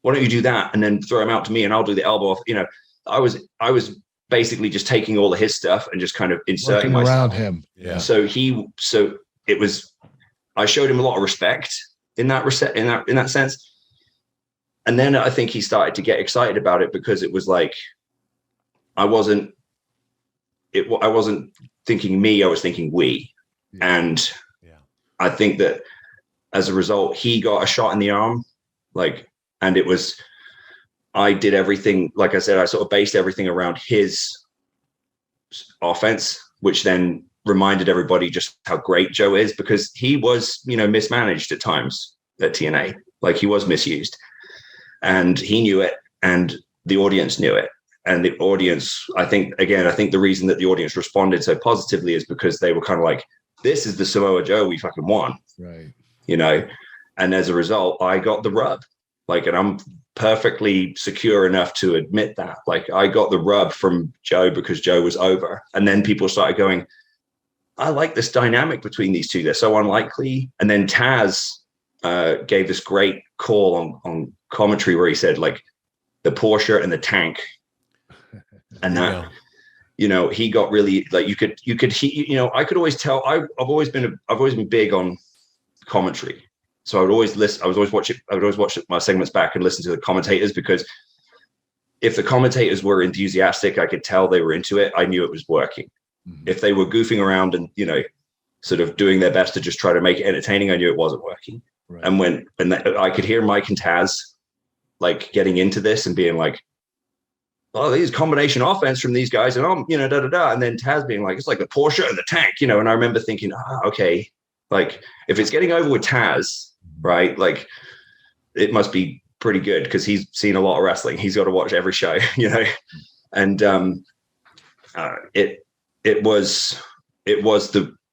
Why don't you do that and then throw him out to me and I'll do the elbow off? You know, I was basically just taking all of his stuff and just kind of inserting myself around him. Yeah. So it was, I showed him a lot of respect in that sense. And then I think he started to get excited about it because it was like, I wasn't thinking me, I was thinking we. Yeah. And I think that as a result, he got a shot in the arm, and it was, I did everything. Like I said, I sort of based everything around his offense, which then reminded everybody just how great Joe is, because he was, you know, mismanaged at times at TNA. Like he was misused and he knew it and the audience knew it. And the audience, I think the reason that the audience responded so positively is because they were kind of like, this is the Samoa Joe we fucking want. Right. You know? And as a result, I got the rub. Like, and I'm perfectly secure enough to admit that. Like, I got the rub from Joe because Joe was over. And then people started going, I like this dynamic between these two. They're so unlikely. And then Taz gave this great call on commentary where he said, like, the Porsche and the tank. And that, you know, he got really, like, you could, you know, I could always tell. I've always been big on commentary. So I would always listen. I would always watch my segments back and listen to the commentators, because if the commentators were enthusiastic, I could tell they were into it. I knew it was working. Mm-hmm. If they were goofing around and, you know, sort of doing their best to just try to make it entertaining, I knew it wasn't working. Right. And when I could hear Mike and Taz like getting into this and being like, oh, these combination offense from these guys, and you know, and then Taz being like, it's like the Porsche and the tank, you know. And I remember thinking, okay, like if it's getting over with Taz, right, like it must be pretty good because he's seen a lot of wrestling. He's got to watch every show, you know. And it was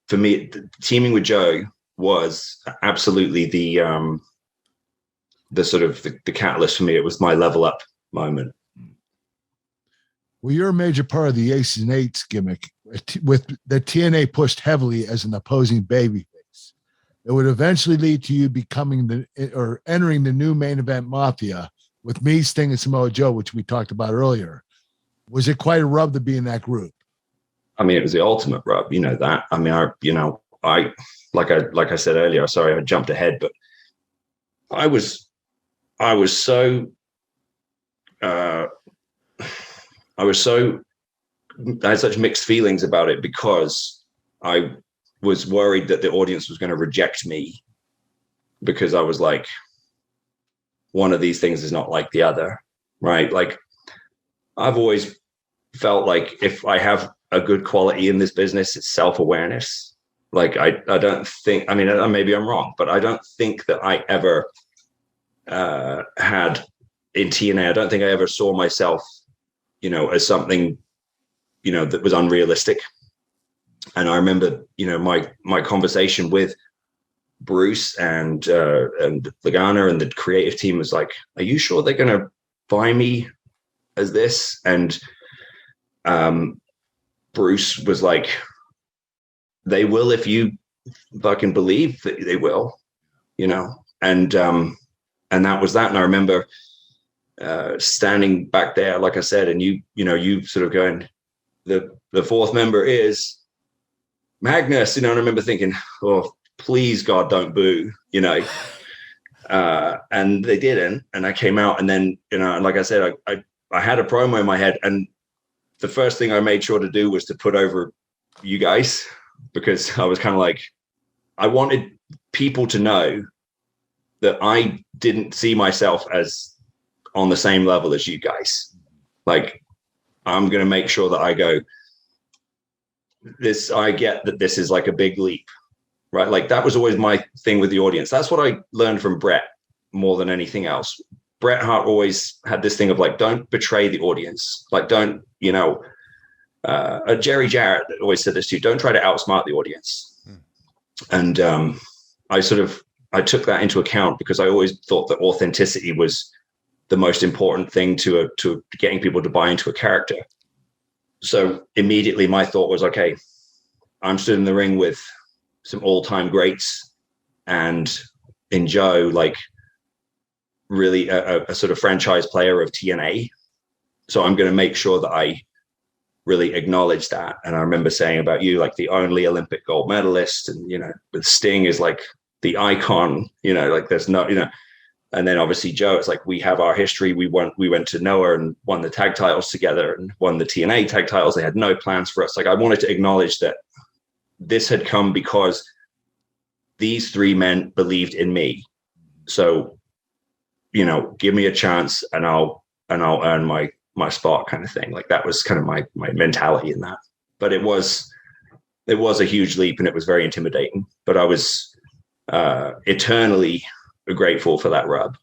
for me, teaming with Joe was absolutely the sort of the catalyst for me. It was my level up moment. Well, you're a major part of the Aces and Eights gimmick, with the TNA pushed heavily as an opposing babyface. It would eventually lead to you becoming entering the new main event Mafia with me, Sting, and Samoa Joe, which we talked about earlier. Was it quite a rub to be in that group? I mean, it was the ultimate rub, you know that. I mean, I like I said earlier, sorry, I jumped ahead, but I had such mixed feelings about it, because I was worried that the audience was going to reject me, because I was like, one of these things is not like the other, right? Like, I've always felt like if I have a good quality in this business, it's self-awareness. Like, I don't think, I mean, maybe I'm wrong, but I don't think that I ever had in TNA, I don't think I ever saw myself, you know, as something, you know, that was unrealistic. And I remember, you know, my conversation with Bruce and Lagana and the creative team was like, are you sure they're going to buy me as this? And Bruce was like, they will if you fucking believe that they will, you know. And that was that. And I remember standing back there, like I said, and you sort of going, the fourth member is Magnus, you know. And I remember thinking, oh, please God, don't boo, you know. And they didn't, and I came out, and then, you know, like I said, I had a promo in my head, and the first thing I made sure to do was to put over you guys, because I was kind of like, I wanted people to know that I didn't see myself as on the same level as you guys. Like, I'm going to make sure that I go, I get that this is like a big leap, right? Like that was always my thing with the audience. That's what I learned from Bret more than anything else. Bret Hart always had this thing of like, don't betray the audience. Like, don't, Jerry Jarrett always said this too. Don't try to outsmart the audience. And I took that into account because I always thought that authenticity was the most important thing to getting people to buy into a character. So immediately my thought was, okay, I'm stood in the ring with some all-time greats, and in Joe, like really a sort of franchise player of TNA. So I'm going to make sure that I really acknowledge that. And I remember saying about you, like the only Olympic gold medalist, and, with Sting is like the icon, like there's no, and then obviously Joe, it's like, we have our history. We went to Noah and won the tag titles together and won the TNA tag titles. They had no plans for us. Like I wanted to acknowledge that this had come because these three men believed in me. So, give me a chance and I'll earn my spot, kind of thing. Like that was kind of my mentality in that. But it was a huge leap and it was very intimidating, but I was eternally grateful for that rub.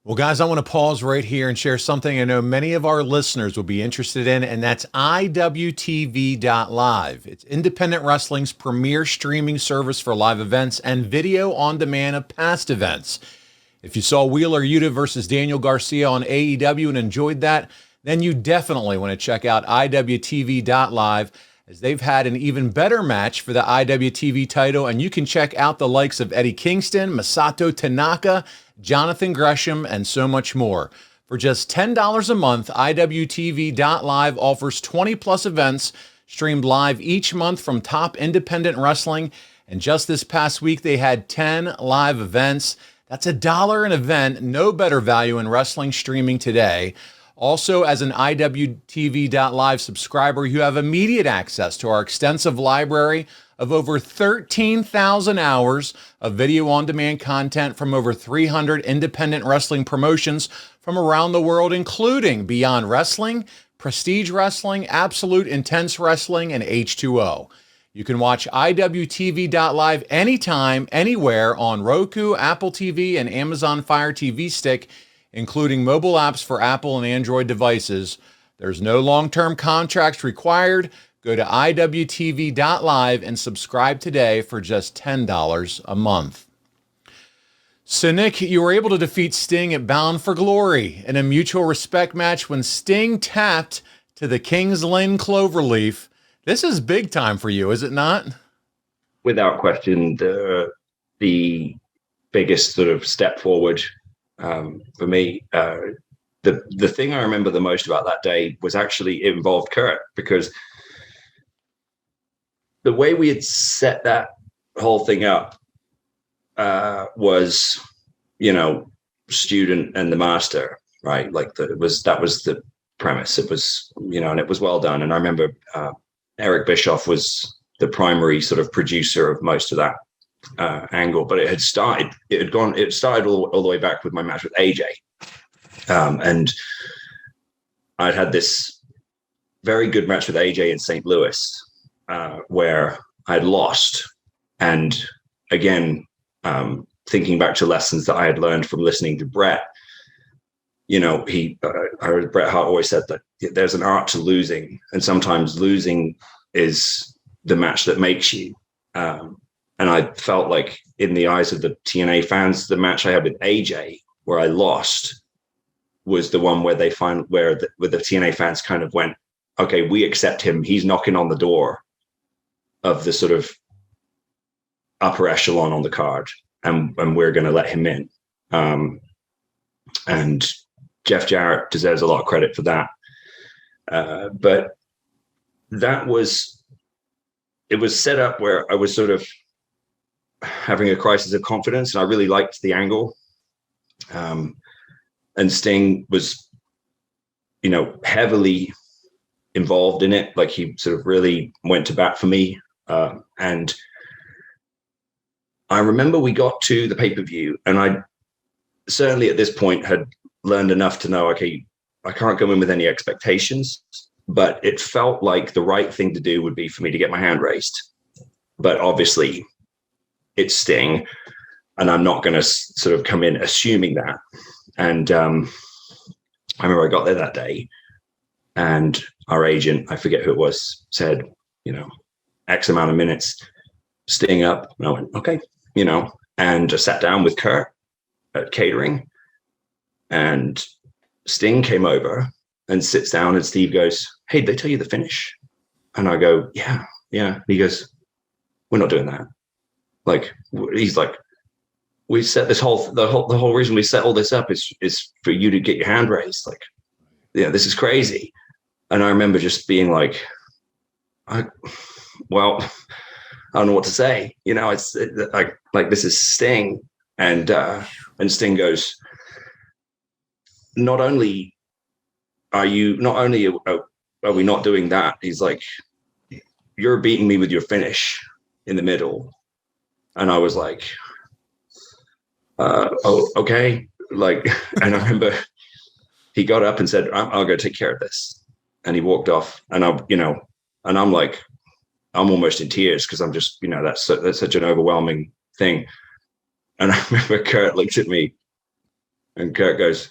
Well, guys, I want to pause right here and share something I know many of our listeners will be interested in, and that's IWTV.live. It's independent wrestling's premier streaming service for live events and video on demand of past events. If you saw Wheeler Yuta versus Daniel Garcia on AEW and enjoyed that, then you definitely want to check out IWTV.live, as they've had an even better match for the IWTV title, and you can check out the likes of Eddie Kingston, Masato Tanaka, Jonathan Gresham, and so much more. For just $10 a month, IWTV.live offers 20-plus events streamed live each month from top independent wrestling, and just this past week, they had 10 live events. That's $1 an event, no better value in wrestling streaming today. Also, as an IWTV.live subscriber, you have immediate access to our extensive library of over 13,000 hours of video-on-demand content from over 300 independent wrestling promotions from around the world, including Beyond Wrestling, Prestige Wrestling, Absolute Intense Wrestling, and H2O. You can watch IWTV.live anytime, anywhere on Roku, Apple TV, and Amazon Fire TV Stick, including mobile apps for Apple and Android devices. There's no long-term contracts required. Go to IWTV.live and subscribe today for just $10 a month. So, Nick, you were able to defeat Sting at Bound for Glory in a mutual respect match when Sting tapped to the King's Lynn Cloverleaf. This is big time for you, is it not? Without question, the biggest sort of step forward for me. The thing I remember the most about that day was actually it involved Kurt, because the way we had set that whole thing up was, student and the master, right? Like that was the premise. It was, and it was well done. And I remember Eric Bischoff was the primary sort of producer of most of that angle, but it started all the way back with my match with AJ. And I'd had this very good match with AJ in St. Louis, where I'd lost. And again, thinking back to lessons that I had learned from listening to Bret, I heard Bret Hart always said that there's an art to losing, and sometimes losing is the match that makes you. And I felt like in the eyes of the TNA fans, the match I had with AJ, where I lost, was the one where where the TNA fans kind of went, okay, we accept him. He's knocking on the door of the sort of upper echelon on the card, and we're going to let him in. And Jeff Jarrett deserves a lot of credit for that. But it was set up where I was sort of having a crisis of confidence, and I really liked the angle. And Sting was, heavily involved in it. Like he sort of really went to bat for me. And I remember we got to the pay-per-view, and I certainly at this point had learned enough to know, okay, I can't go in with any expectations, but it felt like the right thing to do would be for me to get my hand raised. But obviously it's Sting, and I'm not going to sort of come in assuming that. And I remember I got there that day, and our agent, I forget who it was, said, X amount of minutes, Sting up. And I went, okay, and I sat down with Kurt at catering, and Sting came over and sits down, and Steve goes, hey, did they tell you the finish? And I go, yeah. He goes, we're not doing that. Like, he's like, we set the whole reason we set all this up is for you to get your hand raised. Like, this is crazy. And I remember just being like, I don't know what to say. It's like this is Sting. And Sting goes, not only are we not doing that, he's like, you're beating me with your finish in the middle. And I was like, oh, okay. Like, and I remember he got up and said, I'll go take care of this. And he walked off, and I'm like, I'm almost in tears, because I'm just, that's such an overwhelming thing. And I remember Kurt looked at me, and Kurt goes,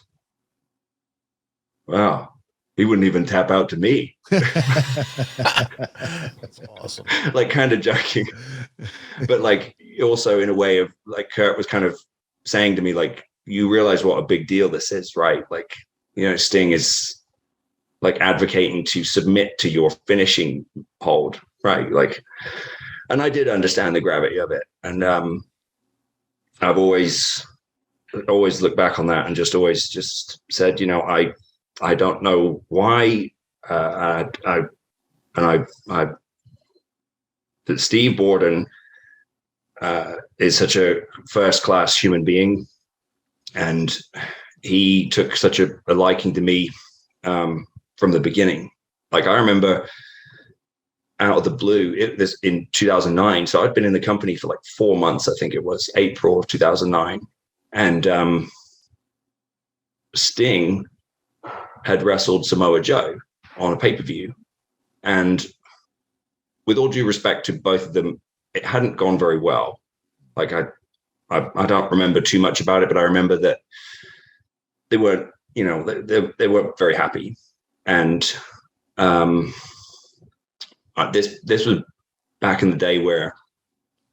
wow, he wouldn't even tap out to me. That's awesome. Like, kind of joking, but like also in a way of like, Kurt was kind of saying to me, like, you realize what a big deal this is, right? Like, Sting is like advocating to submit to your finishing hold, right? Like, and I did understand the gravity of it. And I've always looked back on that and just always just said, I don't know why that Steve Borden is such a first-class human being, and he took such a liking to me from the beginning. Like, I remember out of the blue, this in 2009. So I'd been in the company for like 4 months. I think it was April of 2009, and Sting had wrestled Samoa Joe on a pay-per-view, and with all due respect to both of them, it hadn't gone very well. Like, I don't remember too much about it, but I remember that they weren't, they weren't very happy. And this was back in the day where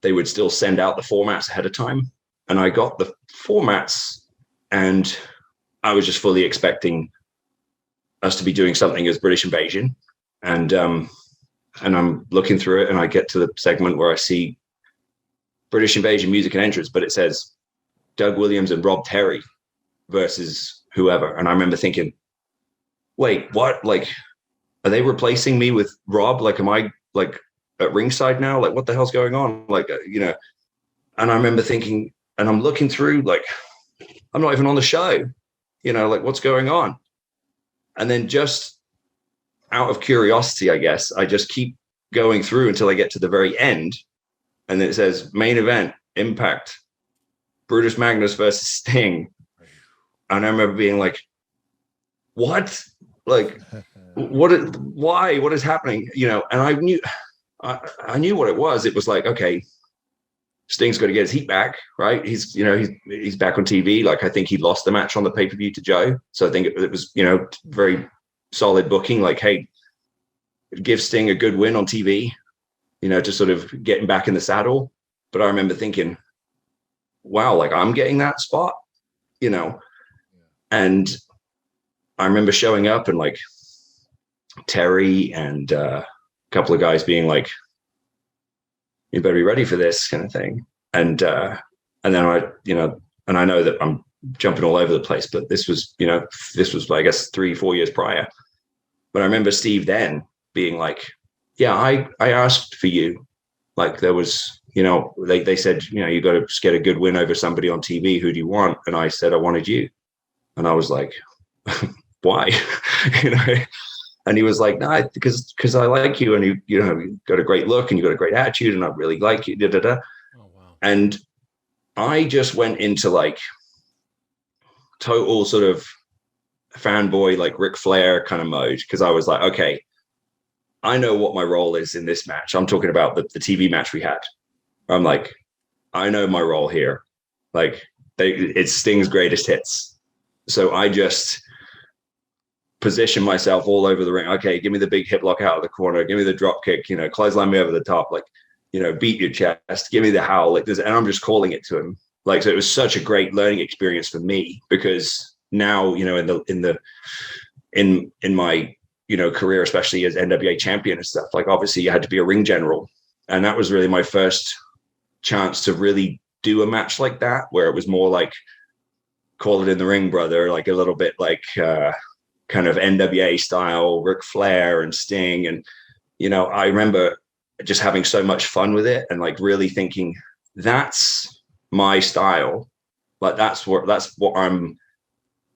they would still send out the formats ahead of time, and I got the formats, and I was just fully expecting us to be doing something as British Invasion, and I'm looking through it, and I get to the segment where I see British Invasion music and entrance, but it says Doug Williams and Rob Terry versus whoever. And I remember thinking, wait, what? Like, are they replacing me with Rob? Like, am I like at ringside now? Like, what the hell's going on? Like, and I remember thinking, and I'm looking through, like, I'm not even on the show, like, what's going on? And then just out of curiosity, I guess, I just keep going through until I get to the very end. And then it says main event, Impact, Brutus Magnus versus Sting. And I remember being like, what? Like, why? What is happening? And I knew what it was. It was like, okay, Sting's got to get his heat back, right? He's back on TV. Like, I think he lost the match on the pay-per-view to Joe. So I think it was, very solid booking. Like, hey, give Sting a good win on TV, to sort of get him back in the saddle. But I remember thinking, wow, like, I'm getting that spot, and I remember showing up, and like Terry and a couple of guys being like, you better be ready for this kind of thing. And then and I know that I'm jumping all over the place, but this was, I guess 3-4 years prior. But I remember Steve then being like, yeah, I asked for you. Like, there was, they said, you got to get a good win over somebody on TV. Who do you want? And I said, I wanted you. And I was like, why? And he was like, nah, because I like you, and you got a great look, and you got a great attitude, and I really like you. Oh, wow. And I just went into like total sort of fanboy, like Ric Flair kind of mode. Cause I was like, okay, I know what my role is in this match. I'm talking about the TV match we had. I'm like, I know my role here. Like it's Sting's greatest hits. So I just position myself all over the ring. Okay, give me the big hip lock out of the corner. Give me the drop kick, clothesline me over the top. Like, beat your chest. Give me the howl like this. And I'm just calling it to him. Like, so it was such a great learning experience for me, because now, in my, career, especially as NWA champion and stuff, like obviously you had to be a ring general. And that was really my first chance to really do a match like that, where it was more like, call it in the ring, brother, like a little bit like kind of NWA style, Ric Flair and Sting. And, I remember just having so much fun with it and like really thinking that's my style. Like that's what I'm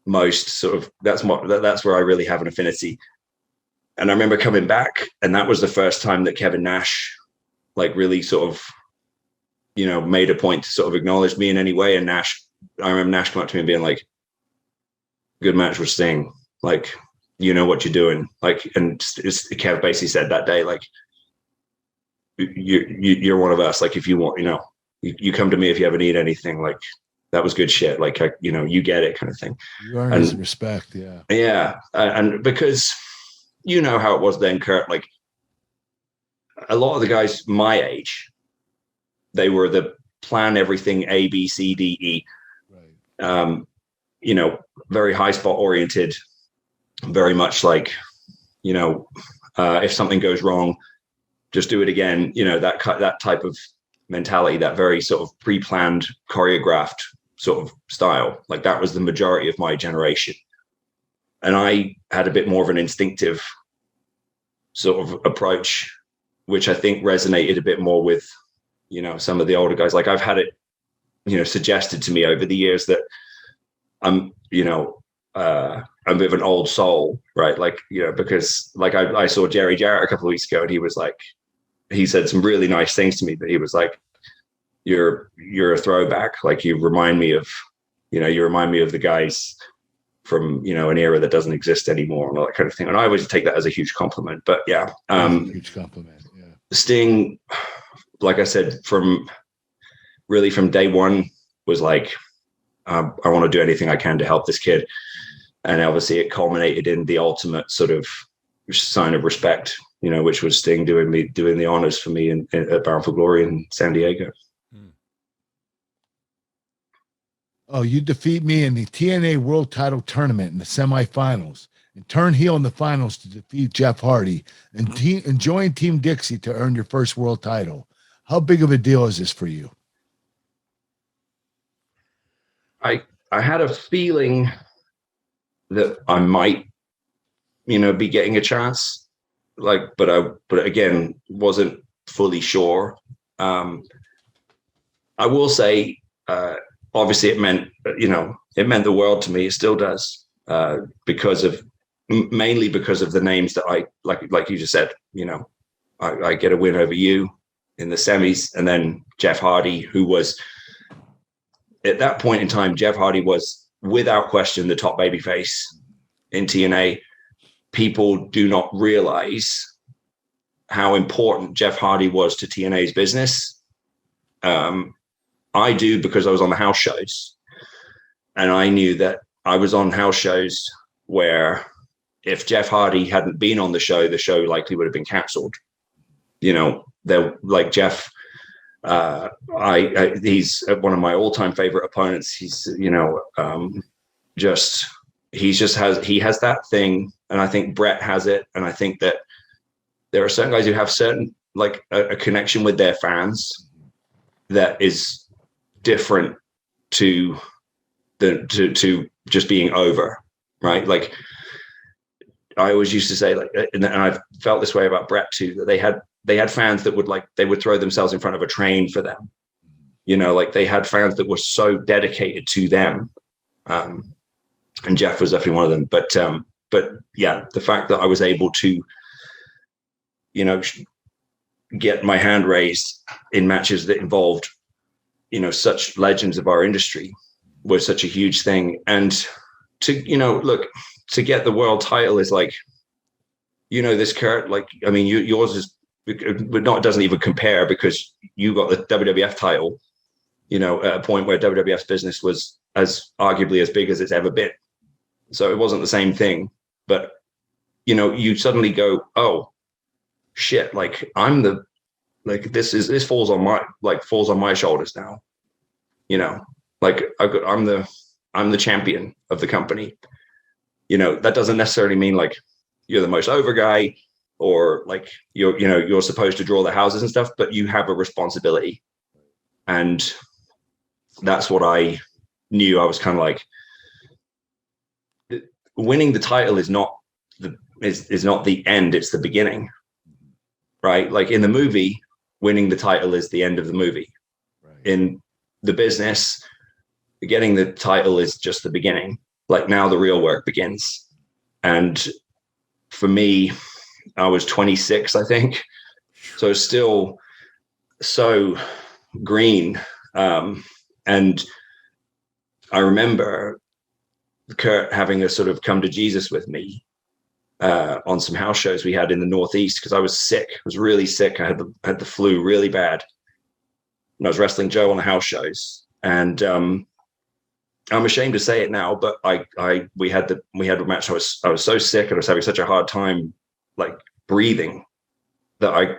most sort of, that's where I really have an affinity. And I remember coming back, and that was the first time that Kevin Nash like really sort of, made a point to sort of acknowledge me in any way. And I remember Nash come up to me and being like, good match with Sting. Like, you know what you're doing. Like, and Kev basically said that day, like, you're one of us. Like, if you want, you come to me if you ever need anything. Like, that was good shit. Like, you get it, kind of thing. You earn his respect. Yeah. Yeah. And because how it was then, Kurt, like a lot of the guys my age, they were the plan everything A, B, C, D, E. Right. Very high spot oriented, very much like, if something goes wrong, just do it again. That type of mentality, that very sort of pre-planned, choreographed sort of style. Like that was the majority of my generation. And I had a bit more of an instinctive sort of approach, which I think resonated a bit more with, some of the older guys. Like I've had it, suggested to me over the years that I'm a bit of an old soul, right? Like, because like I saw Jerry Jarrett a couple of weeks ago, and he was like, he said some really nice things to me, but he was like, you're a throwback. Like you remind me of the guys from, an era that doesn't exist anymore and all that kind of thing. And I always take that as a huge compliment, but yeah. Huge compliment. Yeah. Sting, like I said, from day one was like, I want to do anything I can to help this kid. And obviously it culminated in the ultimate sort of sign of respect, which was Sting doing the honors for me at Bound for Glory in San Diego. Oh, you defeat me in the TNA World Title Tournament in the semifinals, and turn heel in the finals to defeat Jeff Hardy, and join Team Dixie to earn your first world title. How big of a deal is this for you? I had a feeling that I might, be getting a chance, but again, wasn't fully sure. I will say, obviously it meant the world to me. It still does, mainly because of the names that I, like you just said, I get a win over you in the semis, and then Jeff Hardy, who was at that point in time, Jeff Hardy was without question the top babyface in TNA. People do not realize how important Jeff Hardy was to TNA's business. I do, because I was on the house shows, and I knew that I was on house shows where if Jeff Hardy hadn't been on the show likely would have been canceled. They're like Jeff. He's one of my all-time favorite opponents. He's, he has that thing. And I think Brett has it. And I think that there are certain guys who have certain, like a connection with their fans that is different to just being over. Right. Like I always used to say, like, and I've felt this way about Brett too, that they had fans that would throw themselves in front of a train for them. Like they had fans that were so dedicated to them. And Jeff was definitely one of them. But yeah, the fact that I was able to, get my hand raised in matches that involved, such legends of our industry was such a huge thing. And to, look, to get the world title is like, this Kurt, like, I mean, yours is it doesn't even compare because you got the WWF title, at a point where WWF's business was as arguably as big as it's ever been. So it wasn't the same thing, but you suddenly go, oh shit, like this falls on my shoulders now, like I'm the champion of the company. That doesn't necessarily mean like you're the most over guy or like you're supposed to draw the houses and stuff, but you have a responsibility. And that's what I knew. I was kind of like, winning the title is not the end, it's the beginning, right? Like in the movie, winning the title is the end of the movie. Right. In the business, getting the title is just the beginning. Like now the real work begins. And for me, I was 26, I think. So it's still so green. And I remember Kurt having a sort of come to Jesus with me on some house shows we had in the Northeast, because I was sick. I was really sick. I had the flu really bad. And I was wrestling Joe on the house shows. And I'm ashamed to say it now, but we had a match. I was so sick and I was having such a hard time like breathing that I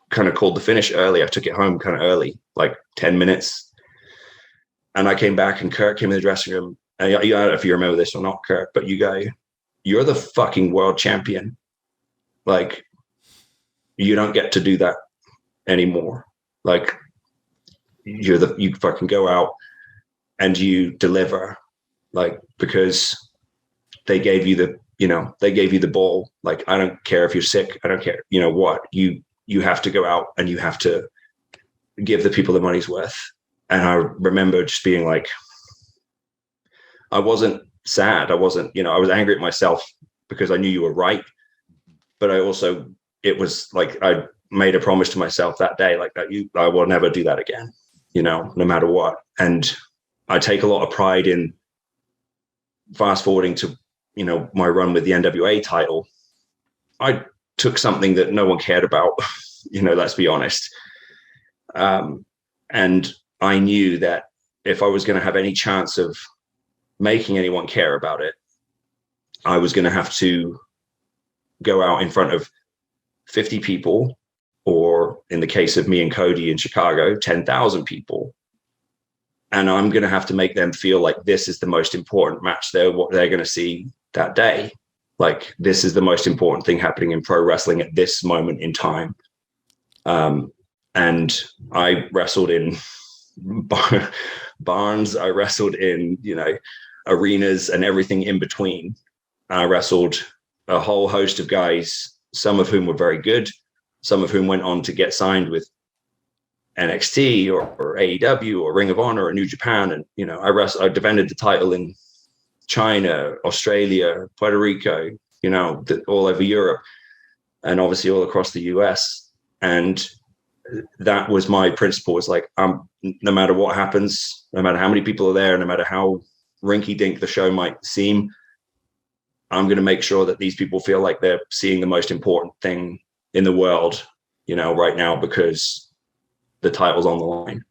kind of called the finish early. I took it home kind of early, like 10 minutes. And I came back and Kurt came in the dressing room. And I don't know if you remember this or not, Kurt, but you go, you're the fucking world champion. Like, you don't get to do that anymore. Like, you fucking go out and you deliver, like, because they gave you the ball. Like, I don't care if you're sick. I don't care. You know what? You have to go out and you have to give the people the money's worth. And I remember just being like, I wasn't sad. I wasn't, I was angry at myself because I knew you were right. But it was like, I made a promise to myself that day, like that I will never do that again, no matter what. And I take a lot of pride in fast forwarding to, my run with the NWA title. I took something that no one cared about, let's be honest. And I knew that if I was going to have any chance of making anyone care about it, I was going to have to go out in front of 50 people, or in the case of me and Cody in Chicago, 10,000 people. And I'm going to have to make them feel like this is the most important match what they're going to see that day. Like, this is the most important thing happening in pro wrestling at this moment in time. And I wrestled in barns. I wrestled in, arenas and everything in between. I wrestled a whole host of guys, some of whom were very good, some of whom went on to get signed with NXT or AEW or Ring of Honor or New Japan. And, I defended the title in China, Australia, Puerto Rico, all over Europe, and obviously all across the US. And that was my principle. Was like, no matter what happens, no matter how many people are there, no matter how rinky-dink the show might seem, I'm going to make sure that these people feel like they're seeing the most important thing in the world, right now, because the title's on the line.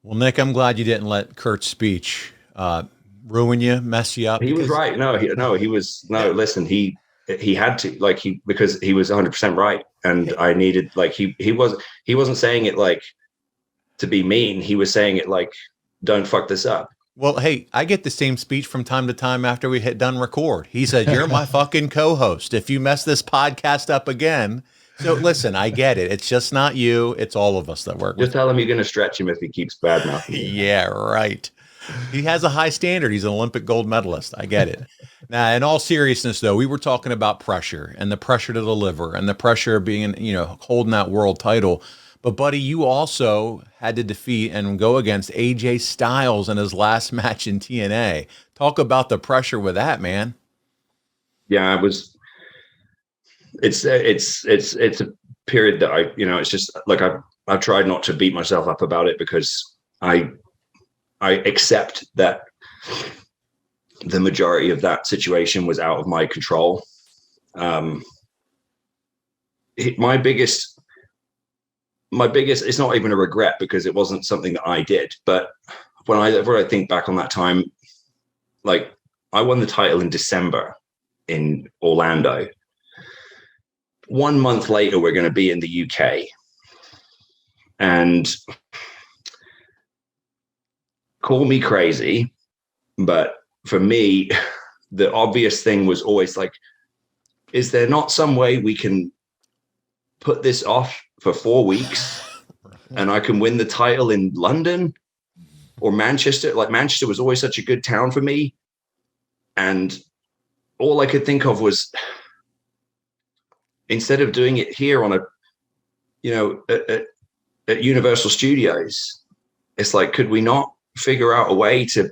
Well, Nick, I'm glad you didn't let Kurt's speech ruin you, mess you up. He was right. Listen, he had to, because he was 100% right. And I needed, he wasn't saying it like to be mean. He was saying it like, don't fuck this up. Well, hey, I get the same speech from time to time after we hit done record. He said, you're my fucking co-host. If you mess this podcast up again. So listen, I get it. It's just not you. It's all of us that work with. Just tell him you're going to stretch him if he keeps badmouthing. Yeah, right. He has a high standard. He's an Olympic gold medalist. I get it. Now, in all seriousness, though, we were talking about pressure and the pressure to deliver and the pressure of being, holding that world title. But, buddy, you also had to defeat and go against AJ Styles in his last match in TNA. Talk about the pressure with that, man. Yeah, it's a period that it's just like I've tried not to beat myself up about it, because I accept that the majority of that situation was out of my control. My biggest, it's not even a regret because it wasn't something that I did. But when I think back on that time, like I won the title in December in Orlando. 1 month later, we're going to be in the UK. And call me crazy, but for me, the obvious thing was always like, is there not some way we can put this off for 4 weeks and I can win the title in London or Manchester? Like Manchester was always such a good town for me. And all I could think of was, instead of doing it here on at Universal Studios, it's like, could we not figure out a way to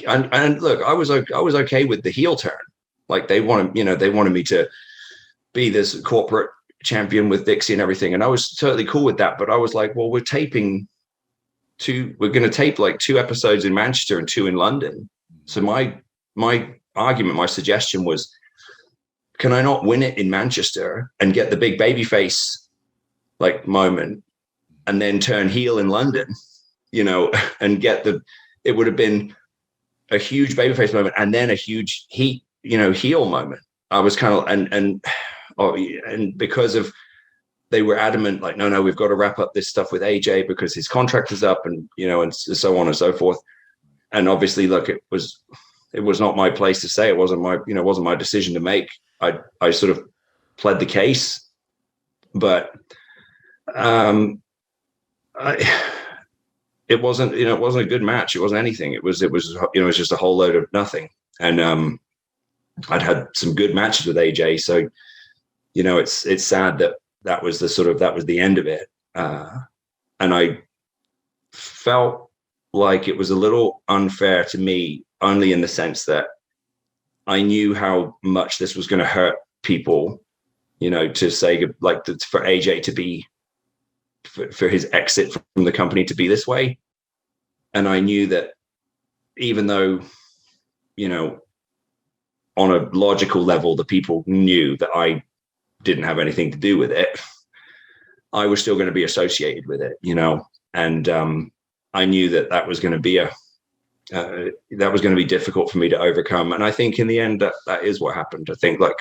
and look, I was okay with the heel turn. Like they wanted me to be this corporate champion with Dixie and everything. And I was totally cool with that. But I was like, well, we're going to tape like 2 episodes in Manchester and 2 in London. So my argument, my suggestion was, can I not win it in Manchester and get the big babyface like moment and then turn heel in London, and get it would have been a huge babyface moment and then a huge heel moment. I was kind of, and because of, they were adamant, like, no, we've got to wrap up this stuff with AJ because his contract is up and, and so on and so forth. And obviously, look, it was not my place to say. It wasn't my decision to make. I sort of pled the case, but it wasn't a good match. It wasn't anything. It was just a whole load of nothing. And I'd had some good matches with AJ, so it's sad that was the end of it. And I felt like it was a little unfair to me, only in the sense that I knew how much this was going to hurt people, to say, like, for AJ to be, for his exit from the company to be this way. And I knew that even though, on a logical level, the people knew that I didn't have anything to do with it, I was still going to be associated with it, and I knew that was going to be that was going to be difficult for me to overcome. And I think in the end, that is what happened. I think, like,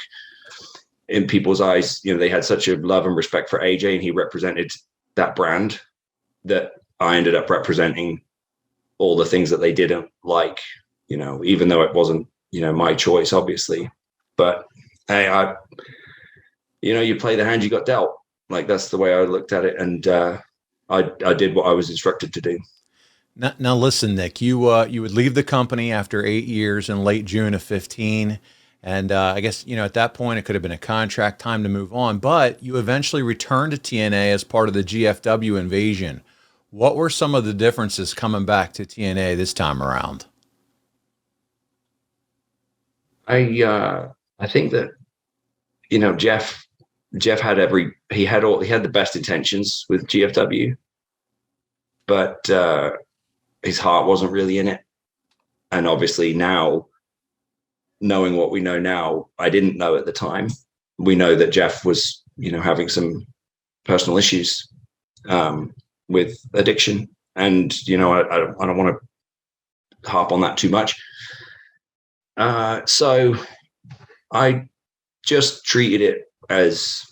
in people's eyes, they had such a love and respect for AJ, and he represented that brand, that I ended up representing all the things that they didn't like, even though it wasn't, my choice, obviously. But hey, you play the hand you got dealt. Like, that's the way I looked at it. And I did what I was instructed to do. Now listen, Nick, you would leave the company after 8 years in late June of 15. And I guess, at that point it could have been a contract, time to move on, but you eventually returned to TNA as part of the GFW invasion. What were some of the differences coming back to TNA this time around? I think that, Jeff had the best intentions with GFW, but his heart wasn't really in it. And obviously now, knowing what we know now, I didn't know at the time. We know that Jeff was, having some personal issues with addiction. And, I don't want to harp on that too much. So I just treated it as,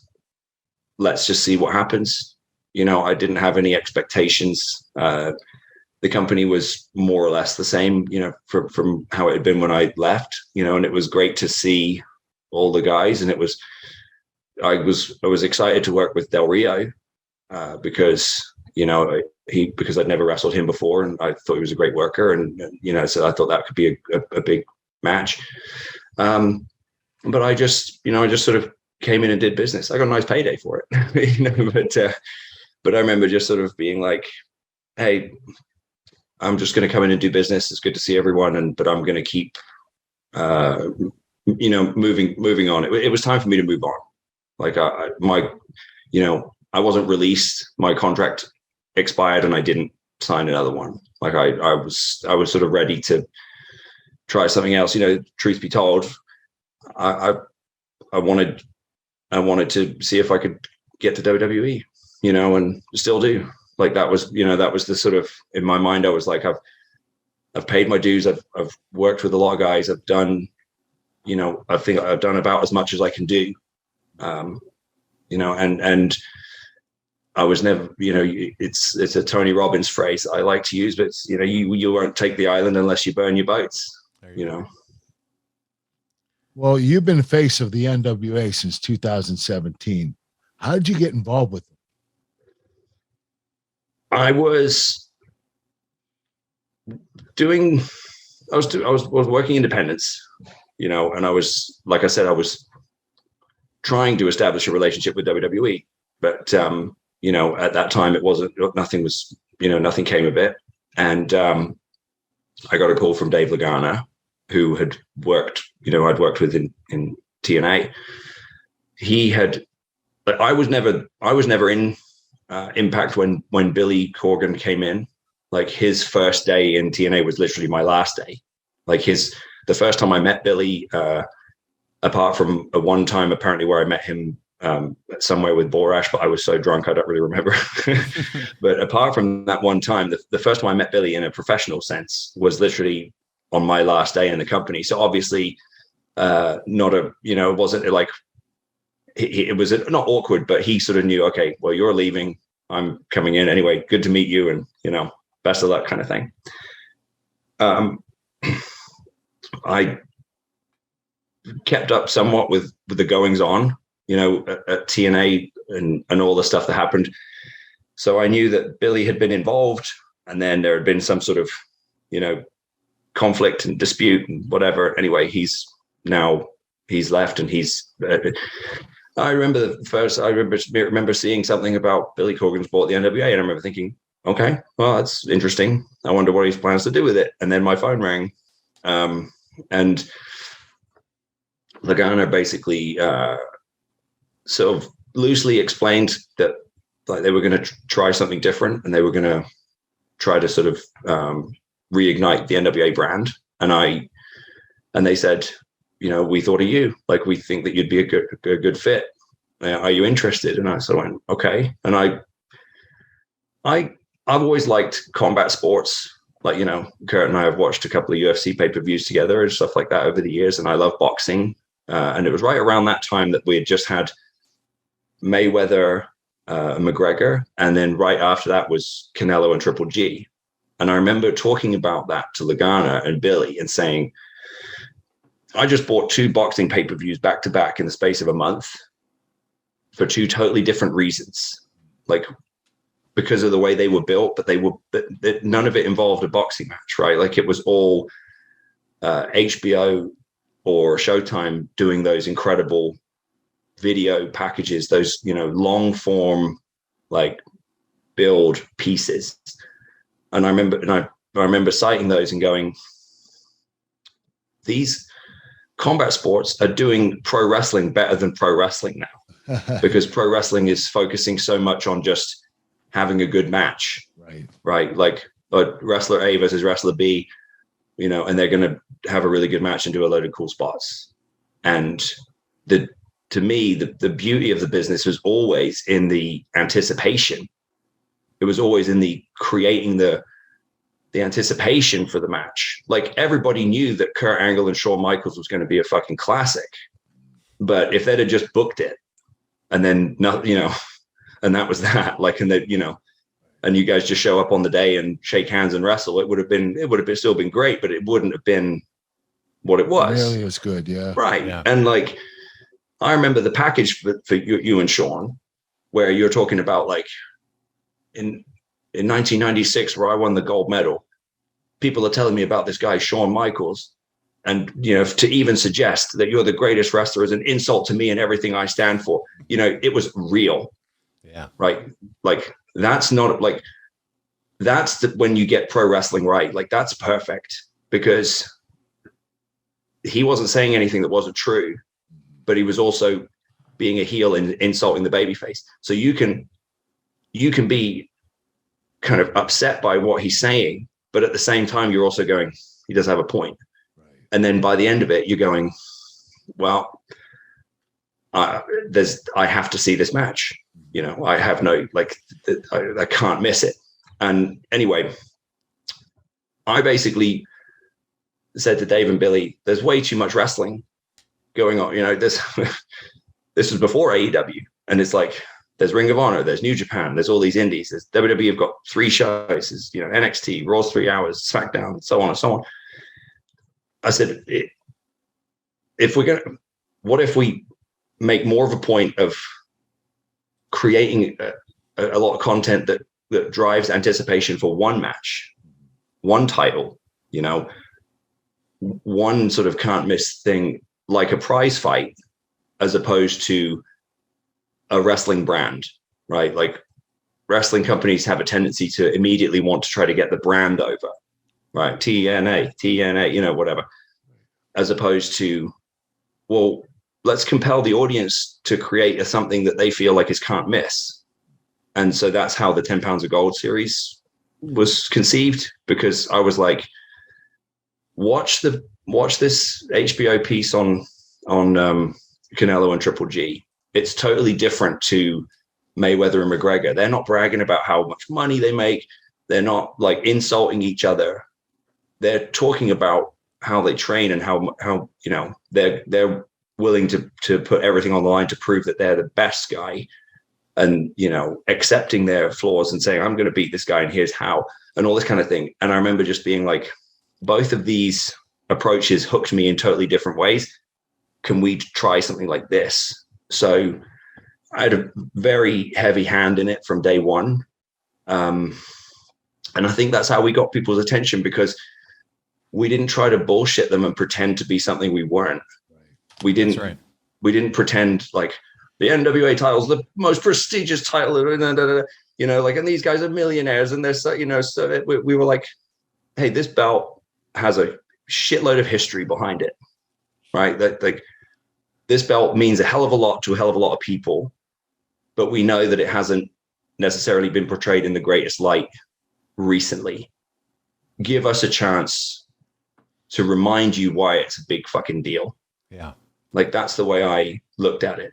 let's just see what happens. I didn't have any expectations. The company was more or less the same, from how it had been when I left, and it was great to see all the guys. And I was excited to work with Del Rio because I'd never wrestled him before, and I thought he was a great worker. And, so I thought that could be a big match. But I just sort of came in and did business. I got a nice payday for it, but I remember just sort of being like, hey, I'm just going to come in and do business. It's good to see everyone. But I'm going to keep, moving on. It was time for me to move on. Like I wasn't released. My contract expired and I didn't sign another one. Like I was sort of ready to try something else. Truth be told, I wanted to see if I could get to WWE, and still do. Like that was the sort of, in my mind, I was like, I've paid my dues. I've worked with a lot of guys. I've done, I think I've done about as much as I can do. And I was never, it's a Tony Robbins phrase I like to use, but it's, you won't take the island unless you burn your boats, Well, you've been the face of the NWA since 2017. How did you get involved with it? I was working independence, and I was, like I said, I was trying to establish a relationship with WWE, but at that time nothing came of it. And I got a call from Dave Lagana, who had worked, I'd worked with in TNA. I was never in Impact when Billy Corgan came in. Like his first day in TNA was literally my last day. Like the first time I met Billy, apart from a one time apparently where I met him somewhere with Borash, but I was so drunk I don't really remember. But apart from that one time, the first time I met Billy in a professional sense was literally on my last day in the company. So obviously, it wasn't like it was not awkward, but he sort of knew, okay, well, you're leaving, I'm coming in anyway. Good to meet you, and best of luck, kind of thing. I kept up somewhat with the goings on, at TNA and all the stuff that happened. So I knew that Billy had been involved, and then there had been some sort of, conflict and dispute and whatever. Anyway, he's left, and I remember seeing something about Billy Corgan's bought the NWA, and I remember thinking, okay, well, that's interesting. I wonder what he plans to do with it. And then my phone rang, and Lagana basically sort of loosely explained that like they were going to try something different, and they were going to try to sort of reignite the NWA brand. And they said, we thought of you. Like, we think that you'd be a good fit. Are you interested? And I sort of went, okay. And I've always liked combat sports. Like, Kurt and I have watched a couple of UFC pay-per-views together and stuff like that over the years. And I love boxing. And it was right around that time that we had just had Mayweather, McGregor. And then right after that was Canelo and Triple G. And I remember talking about that to Lagana and Billy and saying, I just bought 2 boxing pay-per-views back to back in the space of a month for 2 totally different reasons. Like, because of the way they were built, but none of it involved a boxing match, right? Like, it was all HBO or Showtime doing those incredible video packages, those, long form, like, build pieces. And I remember citing those and going, these combat sports are doing pro wrestling better than pro wrestling now, because pro wrestling is focusing so much on just having a good match, right? Like wrestler A versus wrestler B, and they're going to have a really good match and do a load of cool spots. And to me, the beauty of the business was always in the anticipation. It was always in the creating the anticipation for the match. Like, everybody knew that Kurt Angle and Shawn Michaels was going to be a fucking classic, but if they'd have just booked it and then not, and that was that, like, and that, and you guys just show up on the day and shake hands and wrestle, it would have still been great, but it wouldn't have been what it was. Really was good. Yeah. Right. Yeah. And like, I remember the package for you and Shawn, where you're talking about, like, in 1996, where I won the gold medal, people are telling me about this guy, Shawn Michaels. And, to even suggest that you're the greatest wrestler is an insult to me and everything I stand for. It was real. Yeah. Right. Like, that's not like, that's when you get pro wrestling right. Like, that's perfect, because he wasn't saying anything that wasn't true, but he was also being a heel and insulting the babyface. So you can be kind of upset by what he's saying, but at the same time, you're also going, he does have a point. And then by the end of it, you're going, well, I have to see this match. You know, I have no, like, I can't miss it. And anyway, I basically said to Dave and Billy, there's way too much wrestling going on. You know, this was before AEW. And it's like, there's Ring of Honor, there's New Japan, there's all these indies. There's WWE have got 3 shows, there's, you know, NXT, Raw's 3 hours, SmackDown, so on and so on. I said, what if we make more of a point of creating a lot of content that drives anticipation for one match, one title, you know, one sort of can't miss thing, like a prize fight, as opposed to a wrestling brand, right? Like, wrestling companies have a tendency to immediately want to try to get the brand over, right? TNA, you know, whatever, as opposed to, well, let's compel the audience to create something that they feel like is can't miss. And so that's how the 10 Pounds of Gold series was conceived, because I was like, watch this HBO piece on Canelo and Triple G. It's totally different to Mayweather and McGregor. They're not bragging about how much money they make. They're not like insulting each other. They're talking about how they train and how you know, they're willing to put everything on the line to prove that they're the best guy, and, you know, accepting their flaws and saying, I'm going to beat this guy and here's how, and all this kind of thing. And I remember just being like, both of these approaches hooked me in totally different ways. Can we try something like this? So I had a very heavy hand in it from day one. And I think that's how we got people's attention, because we didn't try to bullshit them and pretend to be something we weren't. We didn't pretend like the NWA title is the most prestigious title, you know, like, and these guys are millionaires and they're so, you know, so we were like, hey, this belt has a shitload of history behind it, right? That, like, this belt means a hell of a lot to a hell of a lot of people, but we know that it hasn't necessarily been portrayed in the greatest light recently. Give us a chance to remind you why it's a big fucking deal. Yeah. Like, that's the way I looked at it.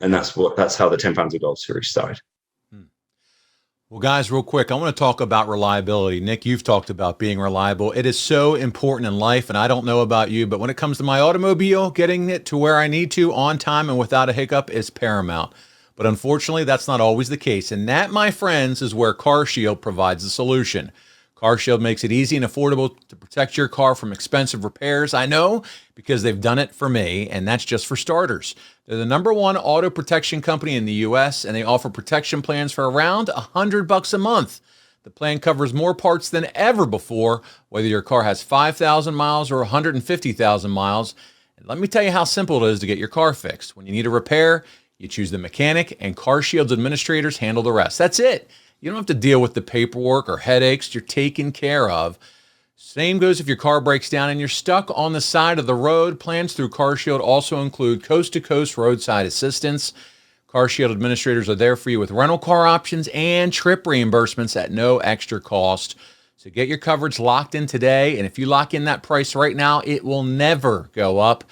And that's how the 10 Pounds of Gold series started. Well, guys, real quick, I want to talk about reliability. Nick, you've talked about being reliable. It is so important in life, and I don't know about you, but when it comes to my automobile, getting it to where I need to on time and without a hiccup is paramount. But unfortunately, that's not always the case. And that, my friends, is where CarShield provides the solution. CarShield makes it easy and affordable to protect your car from expensive repairs. I know, because they've done it for me, and that's just for starters. They're the #1 auto protection company in the U.S., and they offer protection plans for around $100 a month. The plan covers more parts than ever before, whether your car has 5,000 miles or 150,000 miles. And let me tell you how simple it is to get your car fixed. When you need a repair, you choose the mechanic, and CarShield's administrators handle the rest. That's it. You don't have to deal with the paperwork or headaches. You're taken care of. Same goes if your car breaks down and you're stuck on the side of the road. Plans through CarShield also include coast-to-coast roadside assistance. CarShield administrators are there for you with rental car options and trip reimbursements at no extra cost. So get your coverage locked in today, and if you lock in that price right now, it will never go up.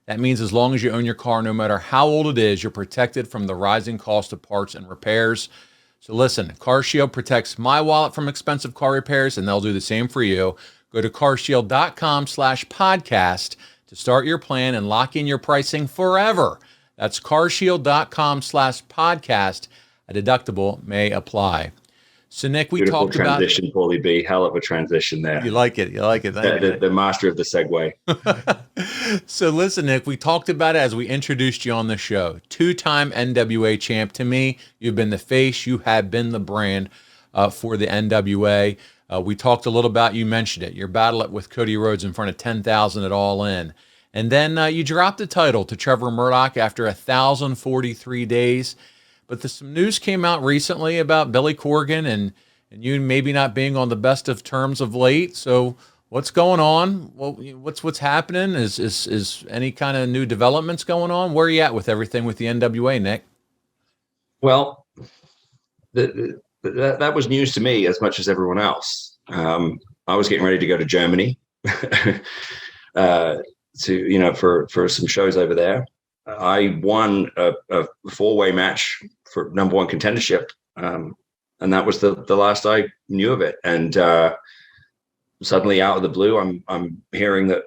That means as long as you own your car, no matter how old it is, you're protected from the rising cost of parts and repairs. So listen, CarShield protects my wallet from expensive car repairs, and they'll do the same for you. Go to carshield.com/podcast to start your plan and lock in your pricing forever. That's carshield.com/podcast. A deductible may apply. So Nick, we Beautiful talked about transition, Paulie B. Hell of a transition there. You like it. Thank you. The master of the segue. So listen, Nick, we talked about it as we introduced you on the show. 2-time NWA champ. To me, you've been the face. You have been the brand for the NWA. We talked a little about, you mentioned it, your battle with Cody Rhodes in front of 10,000 at All In. And then you dropped the title to Trevor Murdoch after 1,043 days. But some news came out recently about Billy Corgan and you maybe not being on the best of terms of late. So what's going on? Well, what's happening? Is any kind of new developments going on? Where are you at with everything with the NWA, Nick? Well, that was news to me as much as everyone else. I was getting ready to go to Germany. for some shows over there. I won a 4-way match for number 1 contendership, and that was the last I knew of it. And suddenly, out of the blue, I'm hearing that